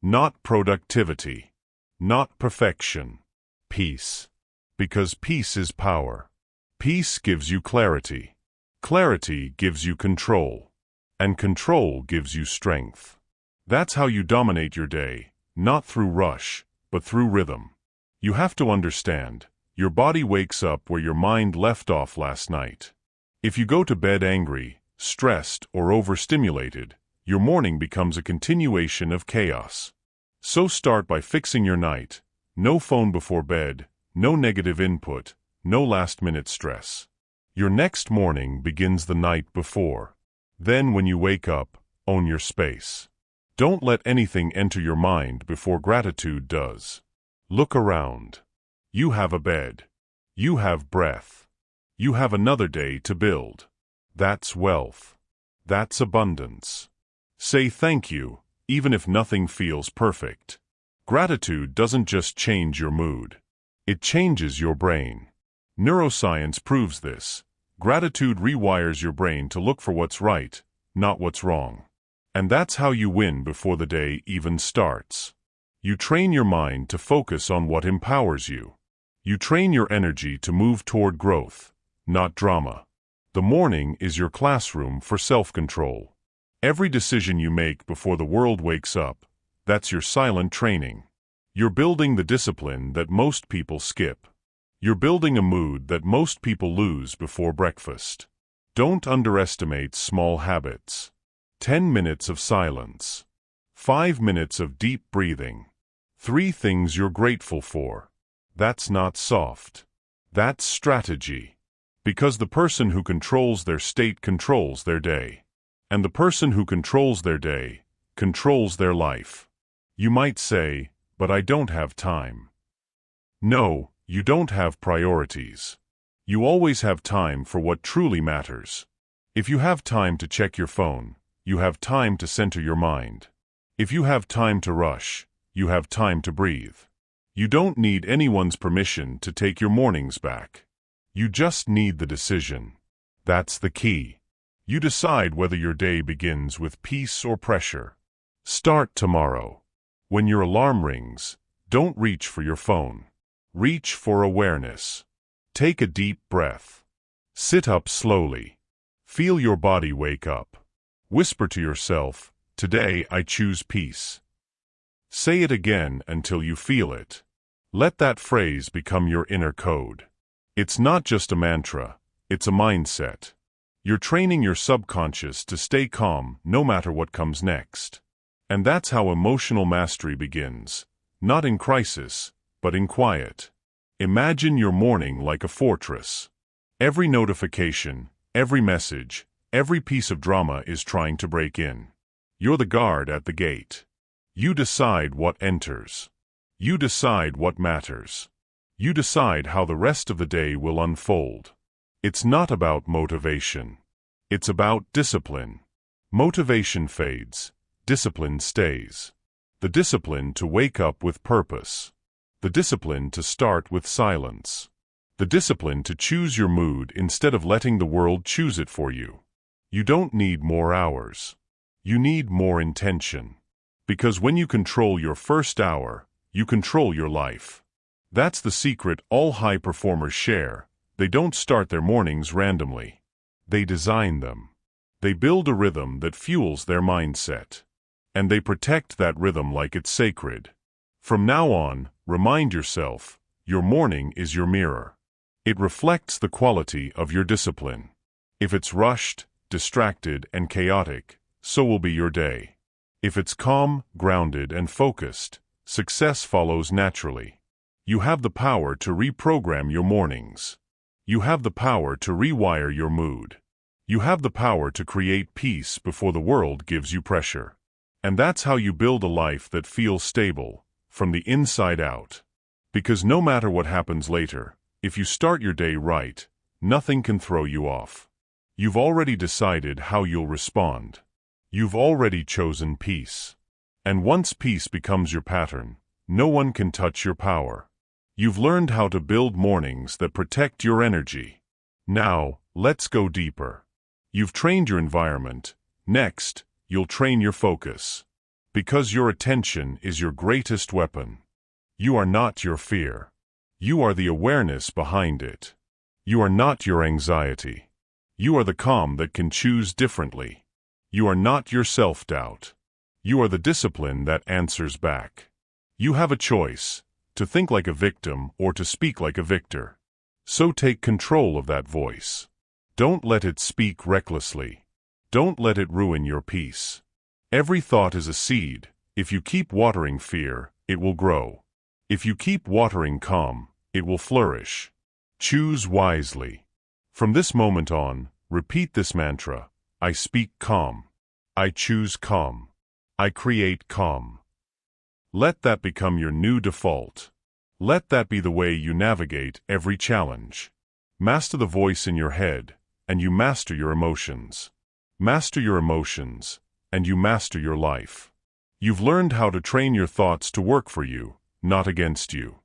Not productivity. Not perfection. Peace. Because peace is power. Peace gives you clarity. Clarity gives you control. And control gives you strength. That's how you dominate your day, not through rush, but through rhythm. You have to understand, your body wakes up where your mind left off last night. If you go to bed angry, stressed, or overstimulated, your morning becomes a continuation of chaos. So start by fixing your night. No phone before bed, no negative input, no last-minute stress. Your next morning begins the night before. Then when you wake up, own your space. Don't let anything enter your mind before gratitude does. Look around. You have a bed. You have breath. You have another day to build. That's wealth. That's abundance. Say thank you, even if nothing feels perfect. Gratitude doesn't just change your mood. It changes your brain. Neuroscience proves this. Gratitude rewires your brain to look for what's right, not what's wrong. And that's how you win before the day even starts. You train your mind to focus on what empowers you. You train your energy to move toward growth, not drama. The morning is your classroom for self-control. Every decision you make before the world wakes up, that's your silent training. You're building the discipline that most people skip. You're building a mood that most people lose before breakfast. Don't underestimate small habits. 10 minutes of silence. 5 minutes of deep breathing. 3 things you're grateful for. That's not soft. That's strategy. Because the person who controls their state controls their day. And the person who controls their day controls their life. You might say, but I don't have time. No, you don't have priorities. You always have time for what truly matters. If you have time to check your phone, you have time to center your mind. If you have time to rush, you have time to breathe. You don't need anyone's permission to take your mornings back. You just need the decision. That's the key. You decide whether your day begins with peace or pressure. Start tomorrow. When your alarm rings, don't reach for your phone. Reach for awareness. Take a deep breath. Sit up slowly. Feel your body wake up. Whisper to yourself, "Today I choose peace." Say it again until you feel it. Let that phrase become your inner code. It's not just a mantra, it's a mindset. You're training your subconscious to stay calm no matter what comes next. And that's how emotional mastery begins, not in crisis, but in quiet. Imagine your morning like a fortress. Every notification, every message, every piece of drama is trying to break in. You're the guard at the gate. You decide what enters. You decide what matters. You decide how the rest of the day will unfold. It's not about motivation. It's about discipline. Motivation fades. Discipline stays. The discipline to wake up with purpose. The discipline to start with silence. The discipline to choose your mood instead of letting the world choose it for you. You don't need more hours. You need more intention. Because when you control your first hour, you control your life. That's the secret all high performers share. They don't start their mornings randomly. They design them. They build a rhythm that fuels their mindset. And they protect that rhythm like it's sacred. From now on, remind yourself, your morning is your mirror. It reflects the quality of your discipline. If it's rushed, distracted, and chaotic, so will be your day. If it's calm, grounded, and focused, success follows naturally. You have the power to reprogram your mornings. You have the power to rewire your mood. You have the power to create peace before the world gives you pressure. And that's how you build a life that feels stable, from the inside out. Because no matter what happens later, if you start your day right, nothing can throw you off. You've already decided how you'll respond. You've already chosen peace. And once peace becomes your pattern, no one can touch your power. You've learned how to build mornings that protect your energy. Now, let's go deeper. You've trained your environment. Next, you'll train your focus. Because your attention is your greatest weapon. You are not your fear. You are the awareness behind it. You are not your anxiety. You are the calm that can choose differently. You are not your self-doubt. You are the discipline that answers back. You have a choice, to think like a victim or to speak like a victor. So take control of that voice. Don't let it speak recklessly. Don't let it ruin your peace. Every thought is a seed. If you keep watering fear, it will grow. If you keep watering calm, it will flourish. Choose wisely. From this moment on, repeat this mantra. I speak calm. I choose calm. I create calm. Let that become your new default. Let that be the way you navigate every challenge. Master the voice in your head, and you master your emotions. Master your emotions, and you master your life. You've learned how to train your thoughts to work for you, not against you.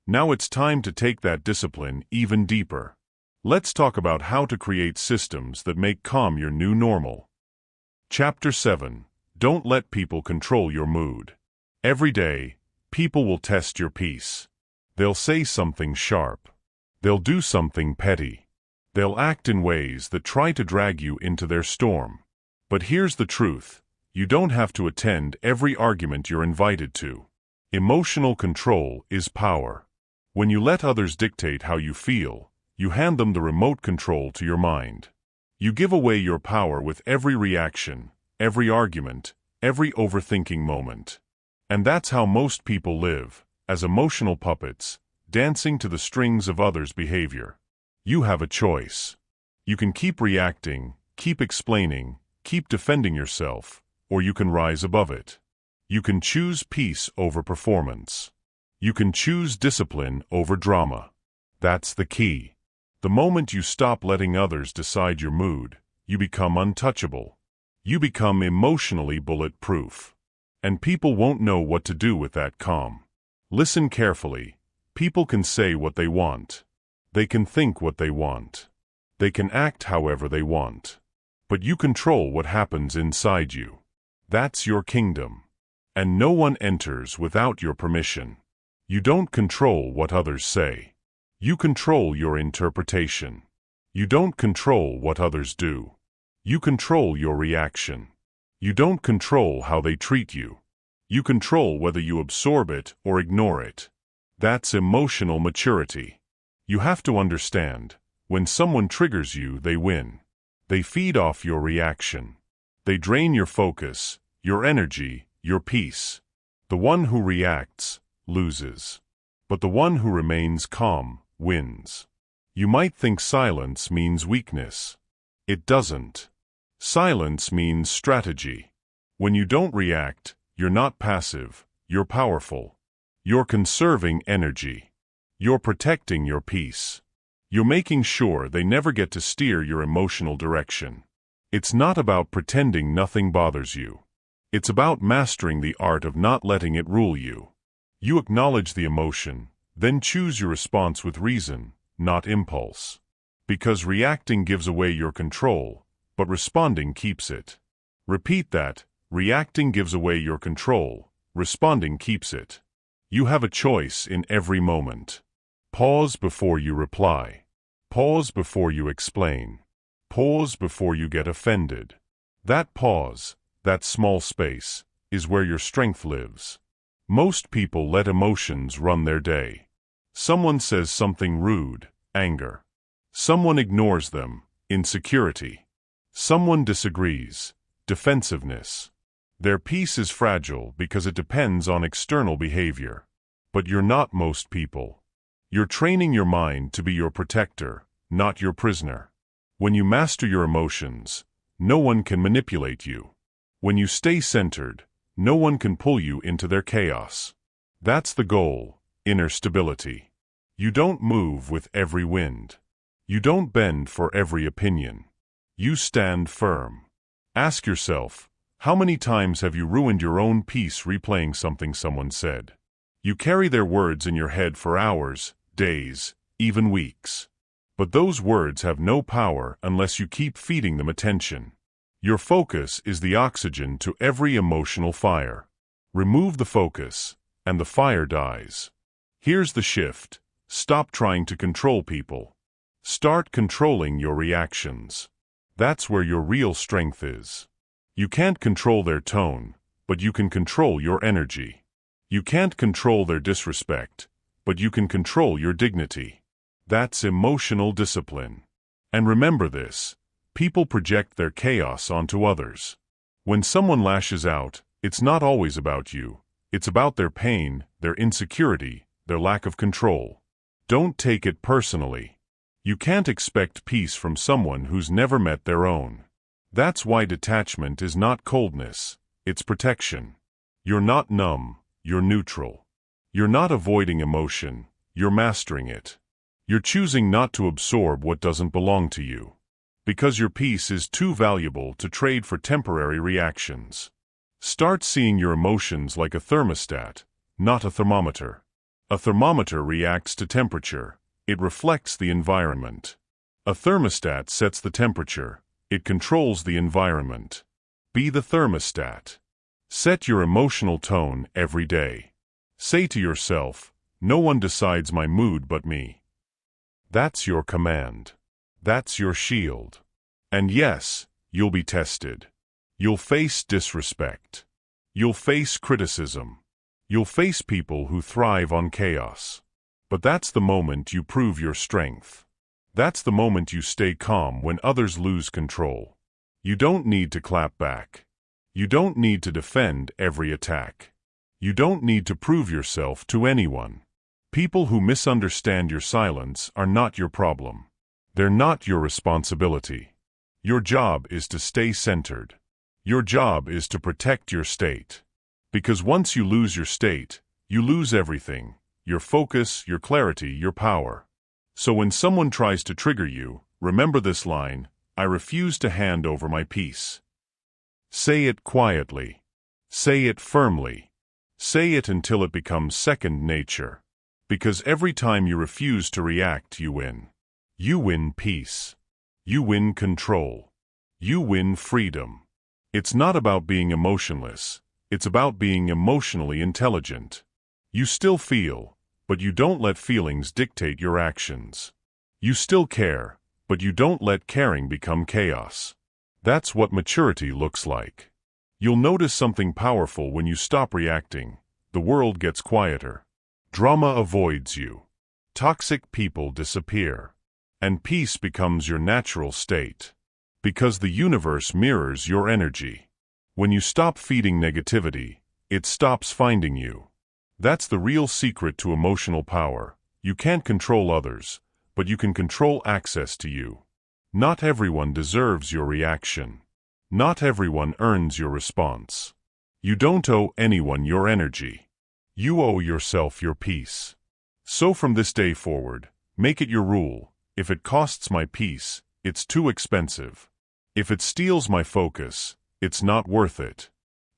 Now it's time to take that discipline even deeper. Let's talk about how to create systems that make calm your new normal. Chapter 7. Don't let people control your mood. Every day, people will test your peace. They'll say something sharp. They'll do something petty. They'll act in ways that try to drag you into their storm. But here's the truth. You don't have to attend every argument you're invited to. Emotional control is power. When you let others dictate how you feel, you hand them the remote control to your mind. You give away your power with every reaction, every argument, every overthinking moment. And that's how most people live, as emotional puppets, dancing to the strings of others' behavior. You have a choice. You can keep reacting, keep explaining, keep defending yourself, or you can rise above it. You can choose peace over performance. You can choose discipline over drama. That's the key. The moment you stop letting others decide your mood, you become untouchable. You become emotionally bulletproof. And people won't know what to do with that calm. Listen carefully. People can say what they want. They can think what they want. They can act however they want. But you control what happens inside you. That's your kingdom. And no one enters without your permission. You don't control what others say. You control your interpretation. You don't control what others do. You control your reaction. You don't control how they treat you. You control whether you absorb it or ignore it. That's emotional maturity. You have to understand, when someone triggers you, they win. They feed off your reaction. They drain your focus, your energy, your peace. The one who reacts loses. But the one who remains calm wins. You might think silence means weakness. It doesn't. Silence means strategy. When you don't react, you're not passive, you're powerful. You're conserving energy. You're protecting your peace. You're making sure they never get to steer your emotional direction. It's not about pretending nothing bothers you. It's about mastering the art of not letting it rule you. You acknowledge the emotion, then choose your response with reason, not impulse. Because reacting gives away your control, but responding keeps it. Repeat that. Reacting gives away your control, responding keeps it. You have a choice in every moment. Pause before you reply. Pause before you explain. Pause before you get offended. That pause, that small space, is where your strength lives. Most people let emotions run their day. Someone says something rude, anger. Someone ignores them, insecurity. Someone disagrees, defensiveness. Their peace is fragile because it depends on external behavior. But you're not most people. You're training your mind to be your protector, not your prisoner. When you master your emotions, no one can manipulate you. When you stay centered, no one can pull you into their chaos. That's the goal, inner stability. You don't move with every wind. You don't bend for every opinion. You stand firm. Ask yourself, how many times have you ruined your own peace replaying something someone said? You carry their words in your head for hours, days, even weeks. But those words have no power unless you keep feeding them attention. Your focus is the oxygen to every emotional fire. Remove the focus, and the fire dies. Here's the shift. Stop trying to control people. Start controlling your reactions. That's where your real strength is. You can't control their tone, but you can control your energy. You can't control their disrespect, but you can control your dignity. That's emotional discipline. And remember this, people project their chaos onto others. When someone lashes out, it's not always about you. It's about their pain, their insecurity, their lack of control. Don't take it personally. You can't expect peace from someone who's never met their own. That's why detachment is not coldness, it's protection. You're not numb, you're neutral. You're not avoiding emotion, you're mastering it. You're choosing not to absorb what doesn't belong to you. Because your peace is too valuable to trade for temporary reactions. Start seeing your emotions like a thermostat, not a thermometer. A thermometer reacts to temperature. It reflects the environment. A thermostat sets the temperature. It controls the environment. Be the thermostat. Set your emotional tone every day. Say to yourself, no one decides my mood but me. That's your command. That's your shield. And yes, you'll be tested. You'll face disrespect. You'll face criticism. You'll face people who thrive on chaos. But that's the moment you prove your strength. That's the moment you stay calm when others lose control. You don't need to clap back. You don't need to defend every attack. You don't need to prove yourself to anyone. People who misunderstand your silence are not your problem. They're not your responsibility. Your job is to stay centered. Your job is to protect your state. Because once you lose your state, you lose everything: your focus, your clarity, your power. So when someone tries to trigger you, remember this line: I refuse to hand over my peace. Say it quietly. Say it firmly. Say it until it becomes second nature. Because every time you refuse to react, you win. You win peace. You win control. You win freedom. It's not about being emotionless. It's about being emotionally intelligent. You still feel, but you don't let feelings dictate your actions. You still care, but you don't let caring become chaos. That's what maturity looks like. You'll notice something powerful when you stop reacting. The world gets quieter. Drama avoids you. Toxic people disappear. And peace becomes your natural state. Because the universe mirrors your energy. When you stop feeding negativity, it stops finding you. That's the real secret to emotional power. You can't control others, but you can control access to you. Not everyone deserves your reaction. Not everyone earns your response. You don't owe anyone your energy. You owe yourself your peace. So from this day forward, make it your rule: if it costs my peace, it's too expensive. If it steals my focus, it's not worth it.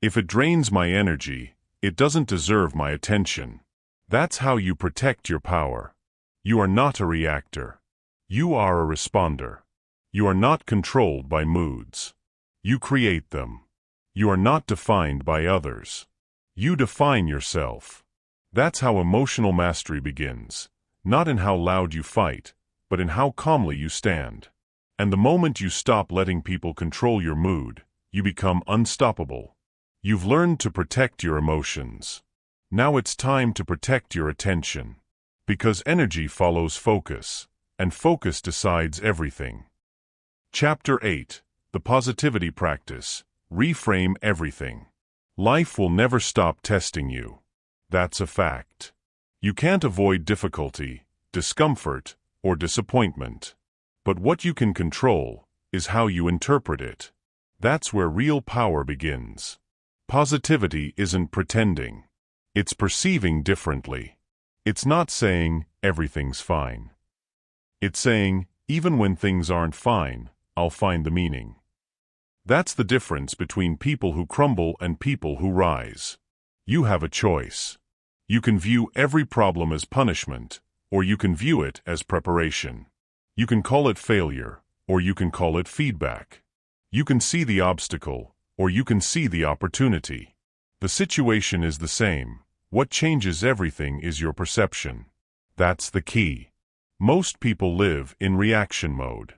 If it drains my energy, it doesn't deserve my attention. That's how you protect your power. You are not a reactor. You are a responder. You are not controlled by moods. You create them. You are not defined by others. You define yourself. That's how emotional mastery begins, not in how loud you fight, but in how calmly you stand. And the moment you stop letting people control your mood, you become unstoppable. You've learned to protect your emotions. Now it's time to protect your attention. Because energy follows focus, and focus decides everything. Chapter 8: The Positivity Practice. Reframe everything. Life will never stop testing you. That's a fact. You can't avoid difficulty, discomfort, or disappointment. But what you can control is how you interpret it. That's where real power begins. Positivity isn't pretending. It's perceiving differently. It's not saying, everything's fine. It's saying, even when things aren't fine, I'll find the meaning. That's the difference between people who crumble and people who rise. You have a choice. You can view every problem as punishment, or you can view it as preparation. You can call it failure, or you can call it feedback. You can see the obstacle, or you can see the opportunity. The situation is the same. What changes everything is your perception. That's the key. Most people live in reaction mode.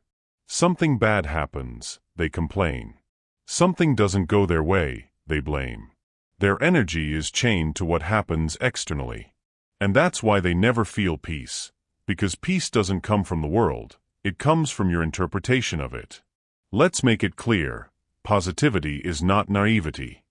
Something bad happens, they complain. Something doesn't go their way, they blame. Their energy is chained to what happens externally. And that's why they never feel peace. Because peace doesn't come from the world, it comes from your interpretation of it. Let's make it clear: positivity is not naivety.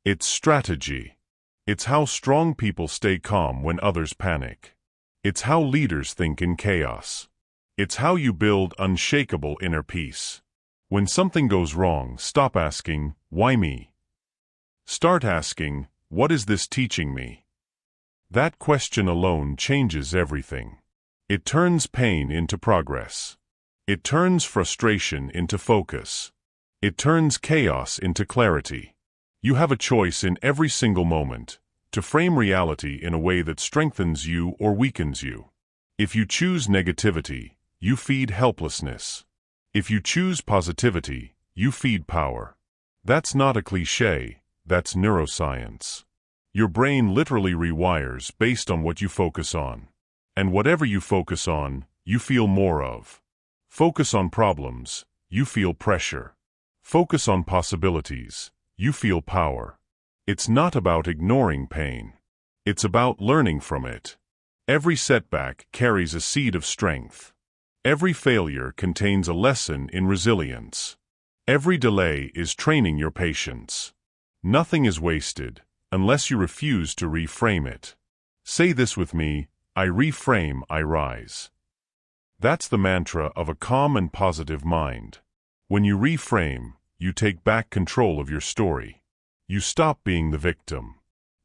It's strategy. It's how strong people stay calm when others panic. It's how leaders think in chaos. It's how you build unshakable inner peace. When something goes wrong, stop asking, "Why me?" Start asking, "What is this teaching me?" That question alone changes everything. It turns pain into progress. It turns frustration into focus. It turns chaos into clarity. You have a choice in every single moment to frame reality in a way that strengthens you or weakens you. If you choose negativity, you feed helplessness. If you choose positivity, you feed power. That's not a cliché, that's neuroscience. Your brain literally rewires based on what you focus on. And whatever you focus on, you feel more of. Focus on problems, you feel pressure. Focus on possibilities, you feel power. It's not about ignoring pain. It's about learning from it. Every setback carries a seed of strength. Every failure contains a lesson in resilience. Every delay is training your patience. Nothing is wasted unless you refuse to reframe it. Say this with me: I reframe, I rise. That's the mantra of a calm and positive mind. When you reframe, you take back control of your story. You stop being the victim.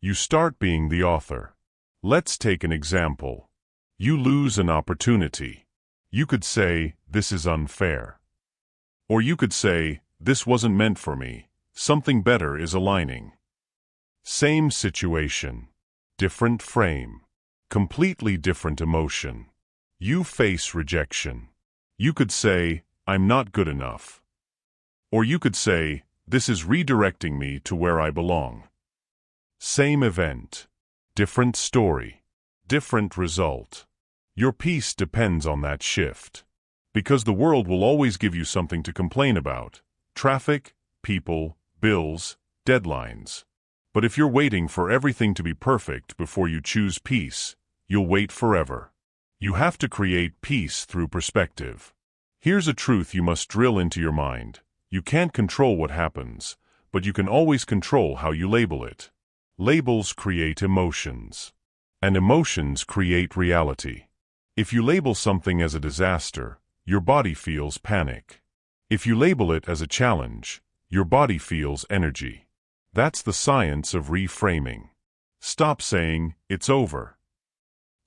You start being the author. Let's take an example. You lose an opportunity. You could say, "This is unfair." Or you could say, "This wasn't meant for me. Something better is aligning." Same situation, different frame, completely different emotion. You face rejection. You could say, "I'm not good enough." Or you could say, "This is redirecting me to where I belong." Same event, different story, different result. Your peace depends on that shift. Because the world will always give you something to complain about: traffic, people, bills, deadlines. But if you're waiting for everything to be perfect before you choose peace, you'll wait forever. You have to create peace through perspective. Here's a truth you must drill into your mind. You can't control what happens, but you can always control how you label it. Labels create emotions, and emotions create reality. If you label something as a disaster, your body feels panic. If you label it as a challenge, your body feels energy. That's the science of reframing. Stop saying, "It's over."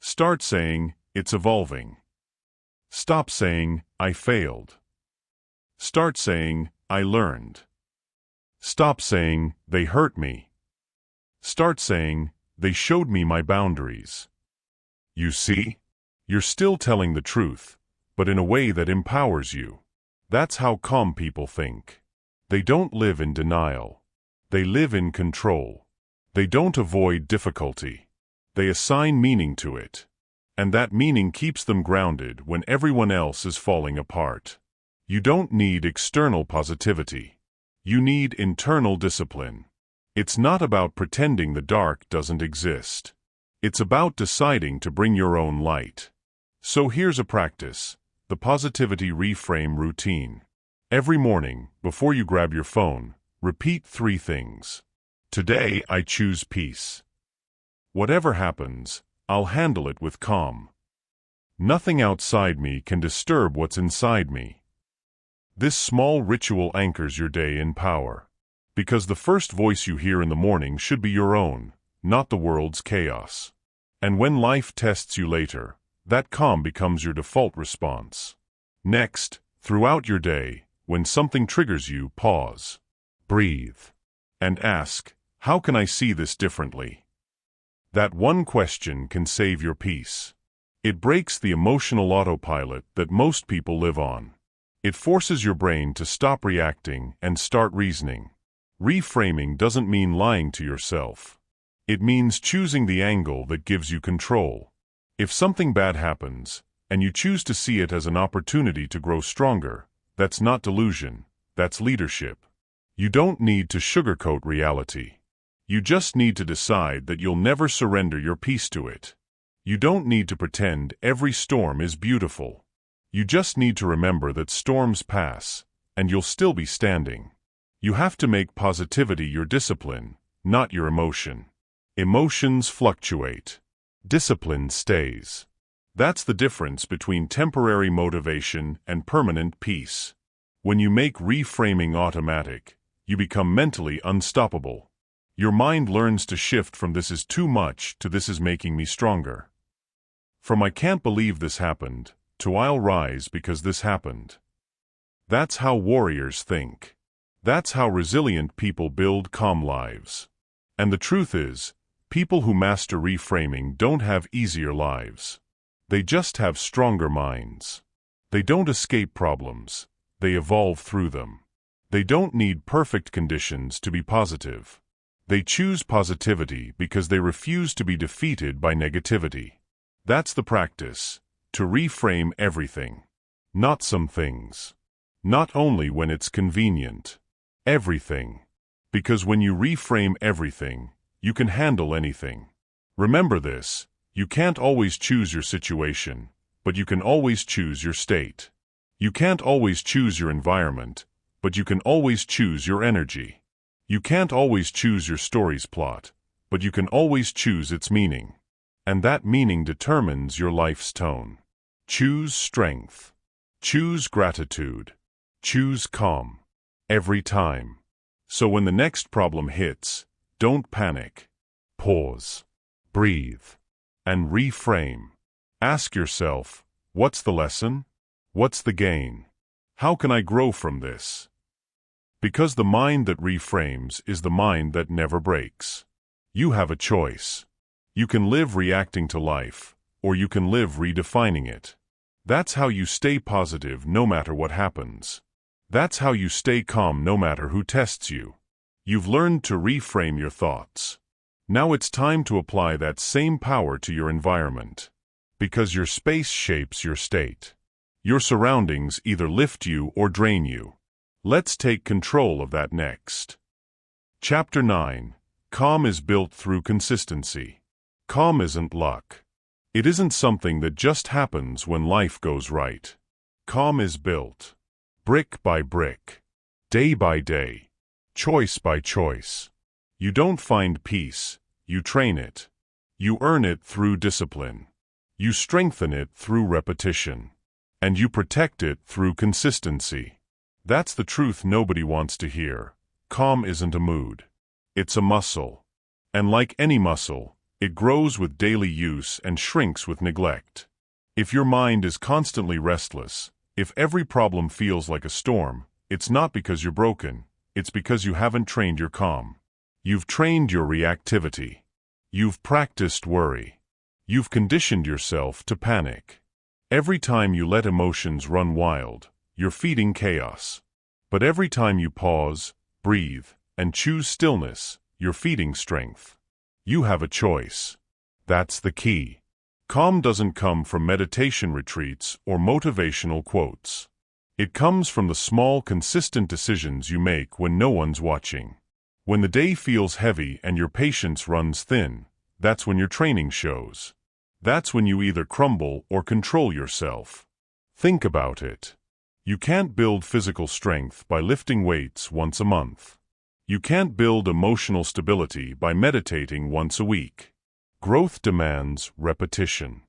Start saying, "It's evolving." Stop saying, "I failed." Start saying, "I learned." Stop saying, "They hurt me." Start saying, "They showed me my boundaries." You see? You're still telling the truth, but in a way that empowers you. That's how calm people think. They don't live in denial. They live in control. They don't avoid difficulty. They assign meaning to it. And that meaning keeps them grounded when everyone else is falling apart. You don't need external positivity. You need internal discipline. It's not about pretending the dark doesn't exist. It's about deciding to bring your own light. So here's a practice: the Positivity Reframe Routine. Every morning, before you grab your phone, repeat 3 things. Today, I choose peace. Whatever happens, I'll handle it with calm. Nothing outside me can disturb what's inside me. This small ritual anchors your day in power. Because the first voice you hear in the morning should be your own, not the world's chaos. And when life tests you later, that calm becomes your default response. Next, throughout your day, when something triggers you, pause, breathe, and ask, "How can I see this differently?" That one question can save your peace. It breaks the emotional autopilot that most people live on. It forces your brain to stop reacting and start reasoning. Reframing doesn't mean lying to yourself. It means choosing the angle that gives you control. If something bad happens, and you choose to see it as an opportunity to grow stronger, that's not delusion, that's leadership. You don't need to sugarcoat reality. You just need to decide that you'll never surrender your peace to it. You don't need to pretend every storm is beautiful. You just need to remember that storms pass, and you'll still be standing. You have to make positivity your discipline, not your emotion. Emotions fluctuate. Discipline stays. That's the difference between temporary motivation and permanent peace. When you make reframing automatic, you become mentally unstoppable. Your mind learns to shift from "this is too much" to "this is making me stronger." From "I can't believe this happened" to "I'll rise because this happened." That's how warriors think. That's how resilient people build calm lives. And the truth is, people who master reframing don't have easier lives. They just have stronger minds. They don't escape problems. They evolve through them. They don't need perfect conditions to be positive. They choose positivity because they refuse to be defeated by negativity. That's the practice, to reframe everything. Not some things. Not only when it's convenient. Everything. Because when you reframe everything, you can handle anything. Remember this: you can't always choose your situation, but you can always choose your state. You can't always choose your environment, but you can always choose your energy. You can't always choose your story's plot, but you can always choose its meaning. And that meaning determines your life's tone. Choose strength. Choose gratitude. Choose calm. Every time. So when the next problem hits, don't panic. Pause. Breathe. And reframe. Ask yourself, what's the lesson? What's the gain? How can I grow from this? Because the mind that reframes is the mind that never breaks. You have a choice. You can live reacting to life, or you can live redefining it. That's how you stay positive no matter what happens. That's how you stay calm no matter who tests you. You've learned to reframe your thoughts. Now it's time to apply that same power to your environment. Because your space shapes your state. Your surroundings either lift you or drain you. Let's take control of that next. Chapter 9. Calm is built through consistency. Calm isn't luck. It isn't something that just happens when life goes right. Calm is built. Brick by brick. Day by day. Choice by choice. You don't find peace, you train it. You earn it through discipline. You strengthen it through repetition. And you protect it through consistency. That's the truth nobody wants to hear. Calm isn't a mood. It's a muscle. And like any muscle, it grows with daily use and shrinks with neglect. If your mind is constantly restless, if every problem feels like a storm, it's not because you're broken, it's because you haven't trained your calm. You've trained your reactivity. You've practiced worry. You've conditioned yourself to panic. Every time you let emotions run wild, you're feeding chaos. But every time you pause, breathe, and choose stillness, you're feeding strength. You have a choice. That's the key. Calm doesn't come from meditation retreats or motivational quotes. It comes from the small, consistent decisions you make when no one's watching. When the day feels heavy and your patience runs thin, that's when your training shows. That's when you either crumble or control yourself. Think about it. You can't build physical strength by lifting weights once a month. You can't build emotional stability by meditating once a week. Growth demands repetition.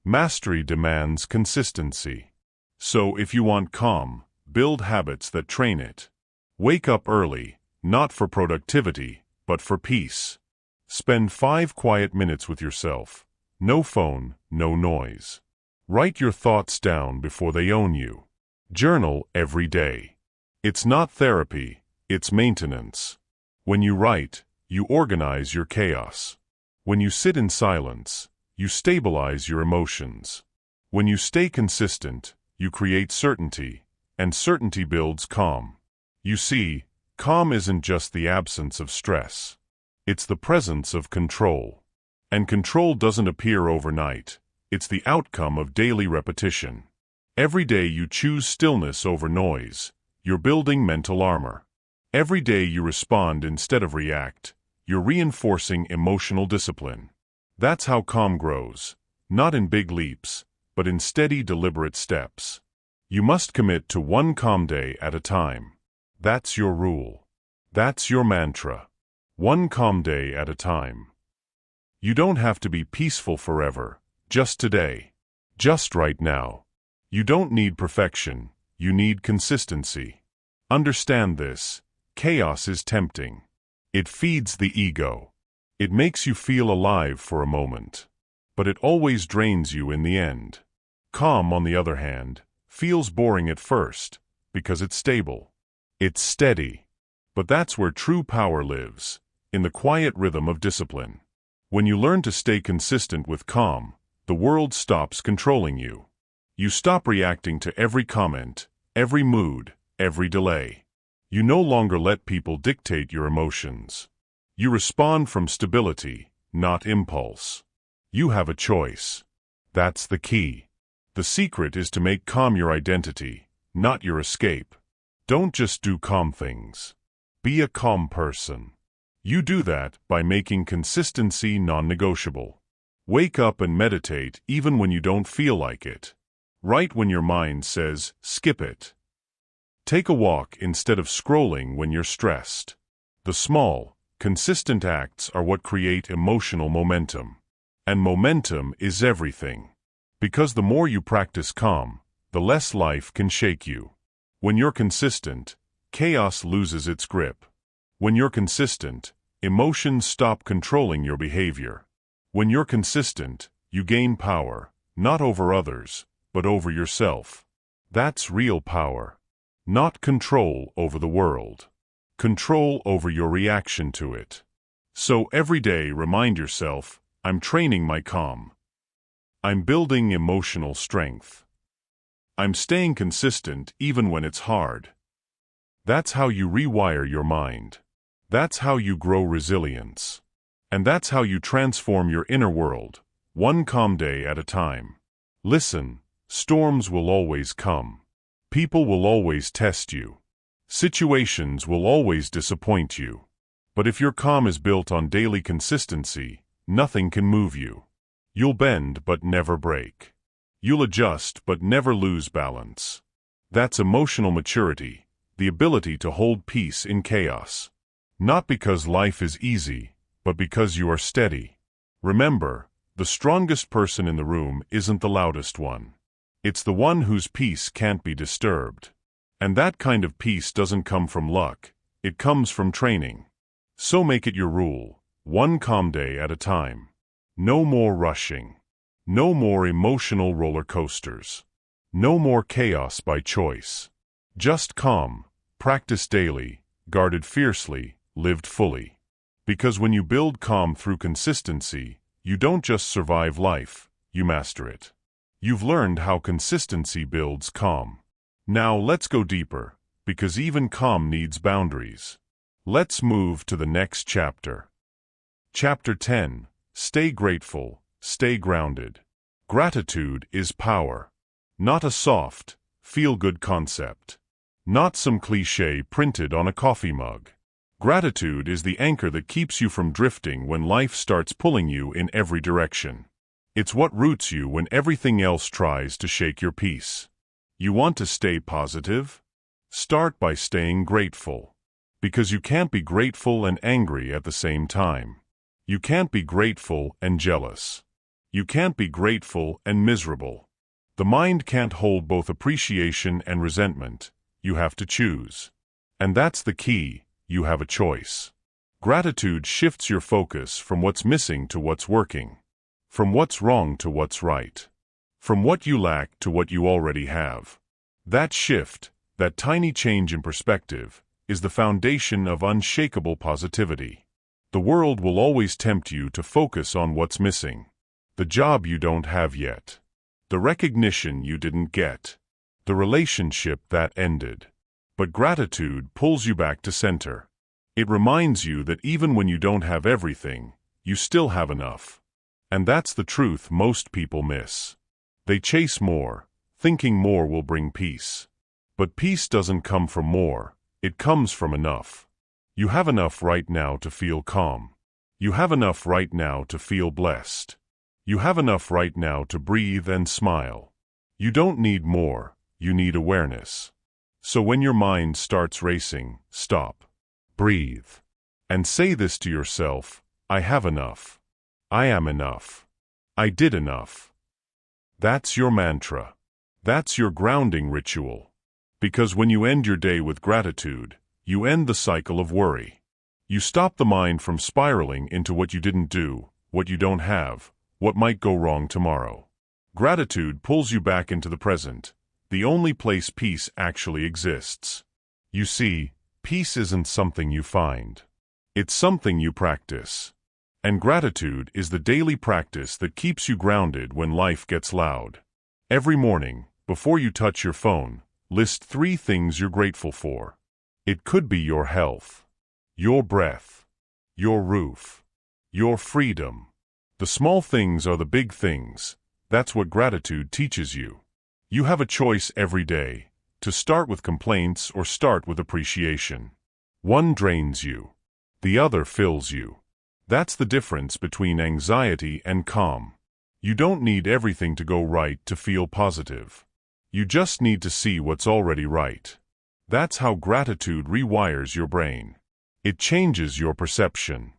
Mastery demands consistency. So if you want calm, build habits that train it. Wake up early, not for productivity, but for peace. Spend 5 quiet minutes with yourself. No phone, no noise. Write your thoughts down before they own you. Journal every day. It's not therapy, it's maintenance. When you write, you organize your chaos. When you sit in silence, you stabilize your emotions. When you stay consistent, you create certainty, and certainty builds calm. You see, calm isn't just the absence of stress. It's the presence of control. And control doesn't appear overnight. It's the outcome of daily repetition. Every day you choose stillness over noise, you're building mental armor. Every day you respond instead of react, you're reinforcing emotional discipline. That's how calm grows, not in big leaps, but in steady, deliberate steps. You must commit to one calm day at a time. That's your rule. That's your mantra. One calm day at a time. You don't have to be peaceful forever, just today. Just right now. You don't need perfection, you need consistency. Understand this. Chaos is tempting. It feeds the ego. It makes you feel alive for a moment. But it always drains you in the end. Calm, on the other hand, feels boring at first, because it's stable. It's steady. But that's where true power lives, in the quiet rhythm of discipline. When you learn to stay consistent with calm, the world stops controlling you. You stop reacting to every comment, every mood, every delay. You no longer let people dictate your emotions. You respond from stability, not impulse. You have a choice. That's the key. The secret is to make calm your identity, not your escape. Don't just do calm things. Be a calm person. You do that by making consistency non-negotiable. Wake up and meditate even when you don't feel like it. Write when your mind says, skip it. Take a walk instead of scrolling when you're stressed. The small, consistent acts are what create emotional momentum. And momentum is everything. Because the more you practice calm, the less life can shake you. When you're consistent, chaos loses its grip. When you're consistent, emotions stop controlling your behavior. When you're consistent, you gain power, not over others, but over yourself. That's real power. Not control over the world. Control over your reaction to it. So every day remind yourself, I'm training my calm. I'm building emotional strength. I'm staying consistent even when it's hard. That's how you rewire your mind. That's how you grow resilience. And that's how you transform your inner world, one calm day at a time. Listen, storms will always come. People will always test you. Situations will always disappoint you. But if your calm is built on daily consistency, nothing can move you. You'll bend but never break. You'll adjust but never lose balance. That's emotional maturity, the ability to hold peace in chaos. Not because life is easy, but because you are steady. Remember, the strongest person in the room isn't the loudest one. It's the one whose peace can't be disturbed. And that kind of peace doesn't come from luck, it comes from training. So make it your rule, one calm day at a time. No more rushing. No more emotional roller coasters. No more chaos by choice. Just calm, practice daily, guarded fiercely, lived fully. Because when you build calm through consistency, you don't just survive life, you master it. You've learned how consistency builds calm. Now let's go deeper, because even calm needs boundaries. Let's move to the next chapter. Chapter 10. Stay grateful, stay grounded. Gratitude is power. Not a soft, feel-good concept. Not some cliché printed on a coffee mug. Gratitude is the anchor that keeps you from drifting when life starts pulling you in every direction. It's what roots you when everything else tries to shake your peace. You want to stay positive? Start by staying grateful. Because you can't be grateful and angry at the same time. You can't be grateful and jealous. You can't be grateful and miserable. The mind can't hold both appreciation and resentment. You have to choose. And that's the key. You have a choice. Gratitude shifts your focus from what's missing to what's working. From what's wrong to what's right. From what you lack to what you already have. That shift, that tiny change in perspective, is the foundation of unshakable positivity. The world will always tempt you to focus on what's missing. The job you don't have yet. The recognition you didn't get. The relationship that ended. But gratitude pulls you back to center. It reminds you that even when you don't have everything, you still have enough. And that's the truth most people miss. They chase more, thinking more will bring peace. But peace doesn't come from more, it comes from enough. You have enough right now to feel calm. You have enough right now to feel blessed. You have enough right now to breathe and smile. You don't need more, you need awareness. So when your mind starts racing, stop. Breathe. And say this to yourself, I have enough. I am enough. I did enough. That's your mantra. That's your grounding ritual. Because when you end your day with gratitude, you end the cycle of worry. You stop the mind from spiraling into what you didn't do, what you don't have, what might go wrong tomorrow. Gratitude pulls you back into the present, the only place peace actually exists. You see, peace isn't something you find. It's something you practice. And gratitude is the daily practice that keeps you grounded when life gets loud. Every morning, before you touch your phone, list 3 things you're grateful for. It could be your health, your breath, your roof, your freedom. The small things are the big things. That's what gratitude teaches you. You have a choice every day, to start with complaints or start with appreciation. One drains you. The other fills you. That's the difference between anxiety and calm. You don't need everything to go right to feel positive. You just need to see what's already right. That's how gratitude rewires your brain. It changes your perception.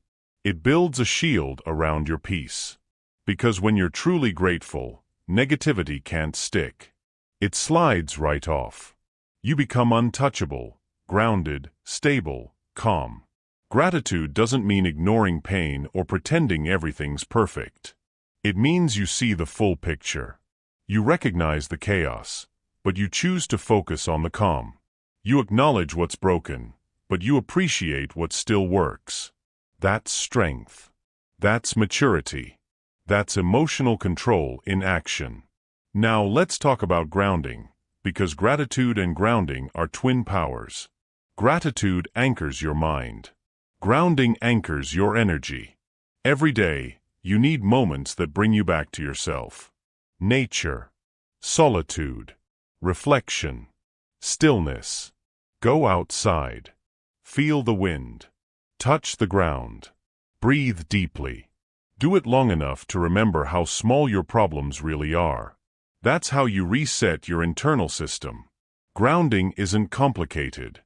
It builds a shield around your peace. Because when you're truly grateful, negativity can't stick. It slides right off. You become untouchable, grounded, stable, calm. Gratitude doesn't mean ignoring pain or pretending everything's perfect. It means you see the full picture. You recognize the chaos, but you choose to focus on the calm. You acknowledge what's broken, but you appreciate what still works. That's strength. That's maturity. That's emotional control in action. Now let's talk about grounding, because gratitude and grounding are twin powers. Gratitude anchors your mind. Grounding anchors your energy. Every day, you need moments that bring you back to yourself. Nature, solitude, reflection, stillness. Go outside. Feel the wind. Touch the ground. Breathe deeply. Do it long enough to remember how small your problems really are. That's how you reset your internal system. Grounding isn't complicated.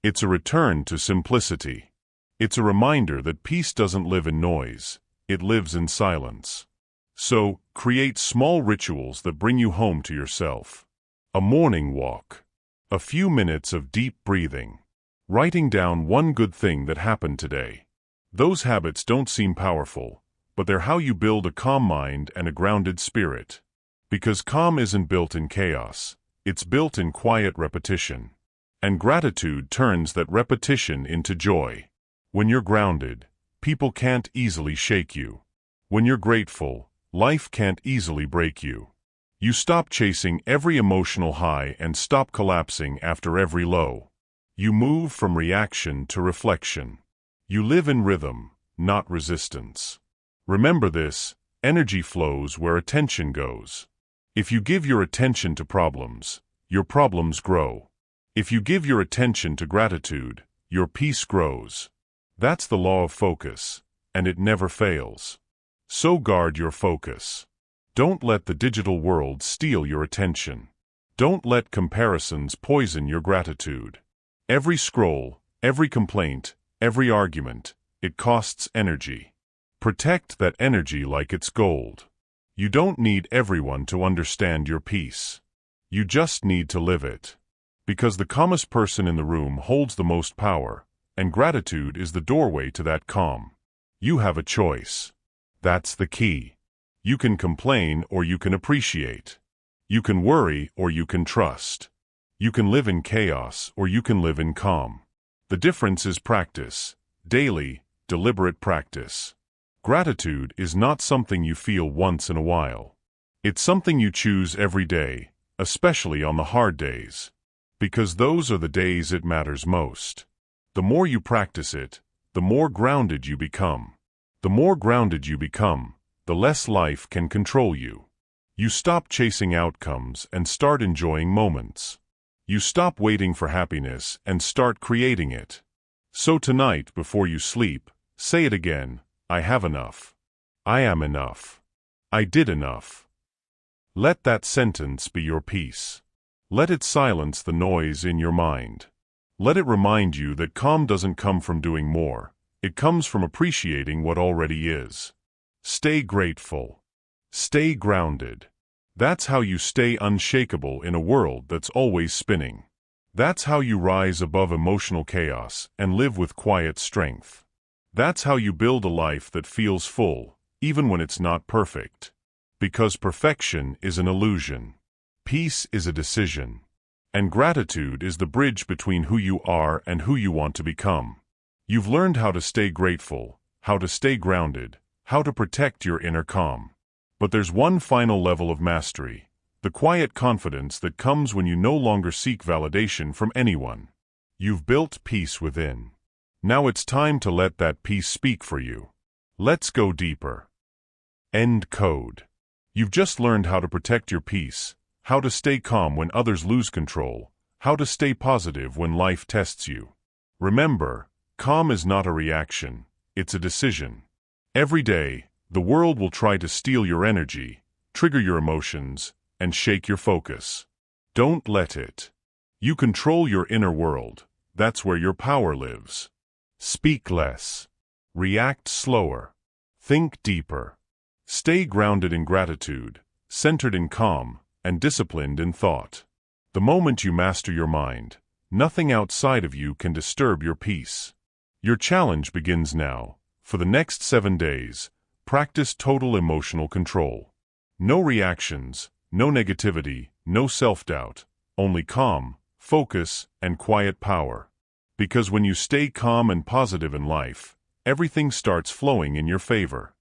It's a return to simplicity. It's a reminder that peace doesn't live in noise. It lives in silence. So, create small rituals that bring you home to yourself. A morning walk. A few minutes of deep breathing. Writing down one good thing that happened today. Those habits don't seem powerful, but they're how you build a calm mind and a grounded spirit. Because calm isn't built in chaos, it's built in quiet repetition. And gratitude turns that repetition into joy. When you're grounded, people can't easily shake you. When you're grateful, life can't easily break you. You stop chasing every emotional high and stop collapsing after every low. You move from reaction to reflection. You live in rhythm, not resistance. Remember this, energy flows where attention goes. If you give your attention to problems, your problems grow. If you give your attention to gratitude, your peace grows. That's the law of focus, and it never fails. So guard your focus. Don't let the digital world steal your attention. Don't let comparisons poison your gratitude. Every scroll, every complaint, every argument, it costs energy. Protect that energy like it's gold. You don't need everyone to understand your peace. You just need to live it. Because the calmest person in the room holds the most power, and gratitude is the doorway to that calm. You have a choice. That's the key. You can complain or you can appreciate. You can worry or you can trust. You can live in chaos or you can live in calm. The difference is practice, daily, deliberate practice. Gratitude is not something you feel once in a while. It's something you choose every day, especially on the hard days. Because those are the days it matters most. The more you practice it, the more grounded you become. The more grounded you become, the less life can control you. You stop chasing outcomes and start enjoying moments. You stop waiting for happiness and start creating it. So tonight, before you sleep, say it again. I have enough. I am enough. I did enough. Let that sentence be your peace. Let it silence the noise in your mind. Let it remind you that calm doesn't come from doing more. It comes from appreciating what already is. Stay grateful. Stay grounded. That's how you stay unshakable in a world that's always spinning. That's how you rise above emotional chaos and live with quiet strength. That's how you build a life that feels full, even when it's not perfect. Because perfection is an illusion. Peace is a decision. And gratitude is the bridge between who you are and who you want to become. You've learned how to stay grateful, how to stay grounded, how to protect your inner calm. But there's one final level of mastery, the quiet confidence that comes when you no longer seek validation from anyone. You've built peace within. Now it's time to let that peace speak for you. Let's go deeper. End code. You've just learned how to protect your peace, how to stay calm when others lose control, how to stay positive when life tests you. Remember, calm is not a reaction, it's a decision. Every day, the world will try to steal your energy, trigger your emotions, and shake your focus. Don't let it. You control your inner world. That's where your power lives. Speak less. React slower. Think deeper. Stay grounded in gratitude, centered in calm, and disciplined in thought. The moment you master your mind, nothing outside of you can disturb your peace. Your challenge begins now. For the next 7 days, practice total emotional control. No reactions, no negativity, no self-doubt, only calm, focus, and quiet power. Because when you stay calm and positive in life, everything starts flowing in your favor.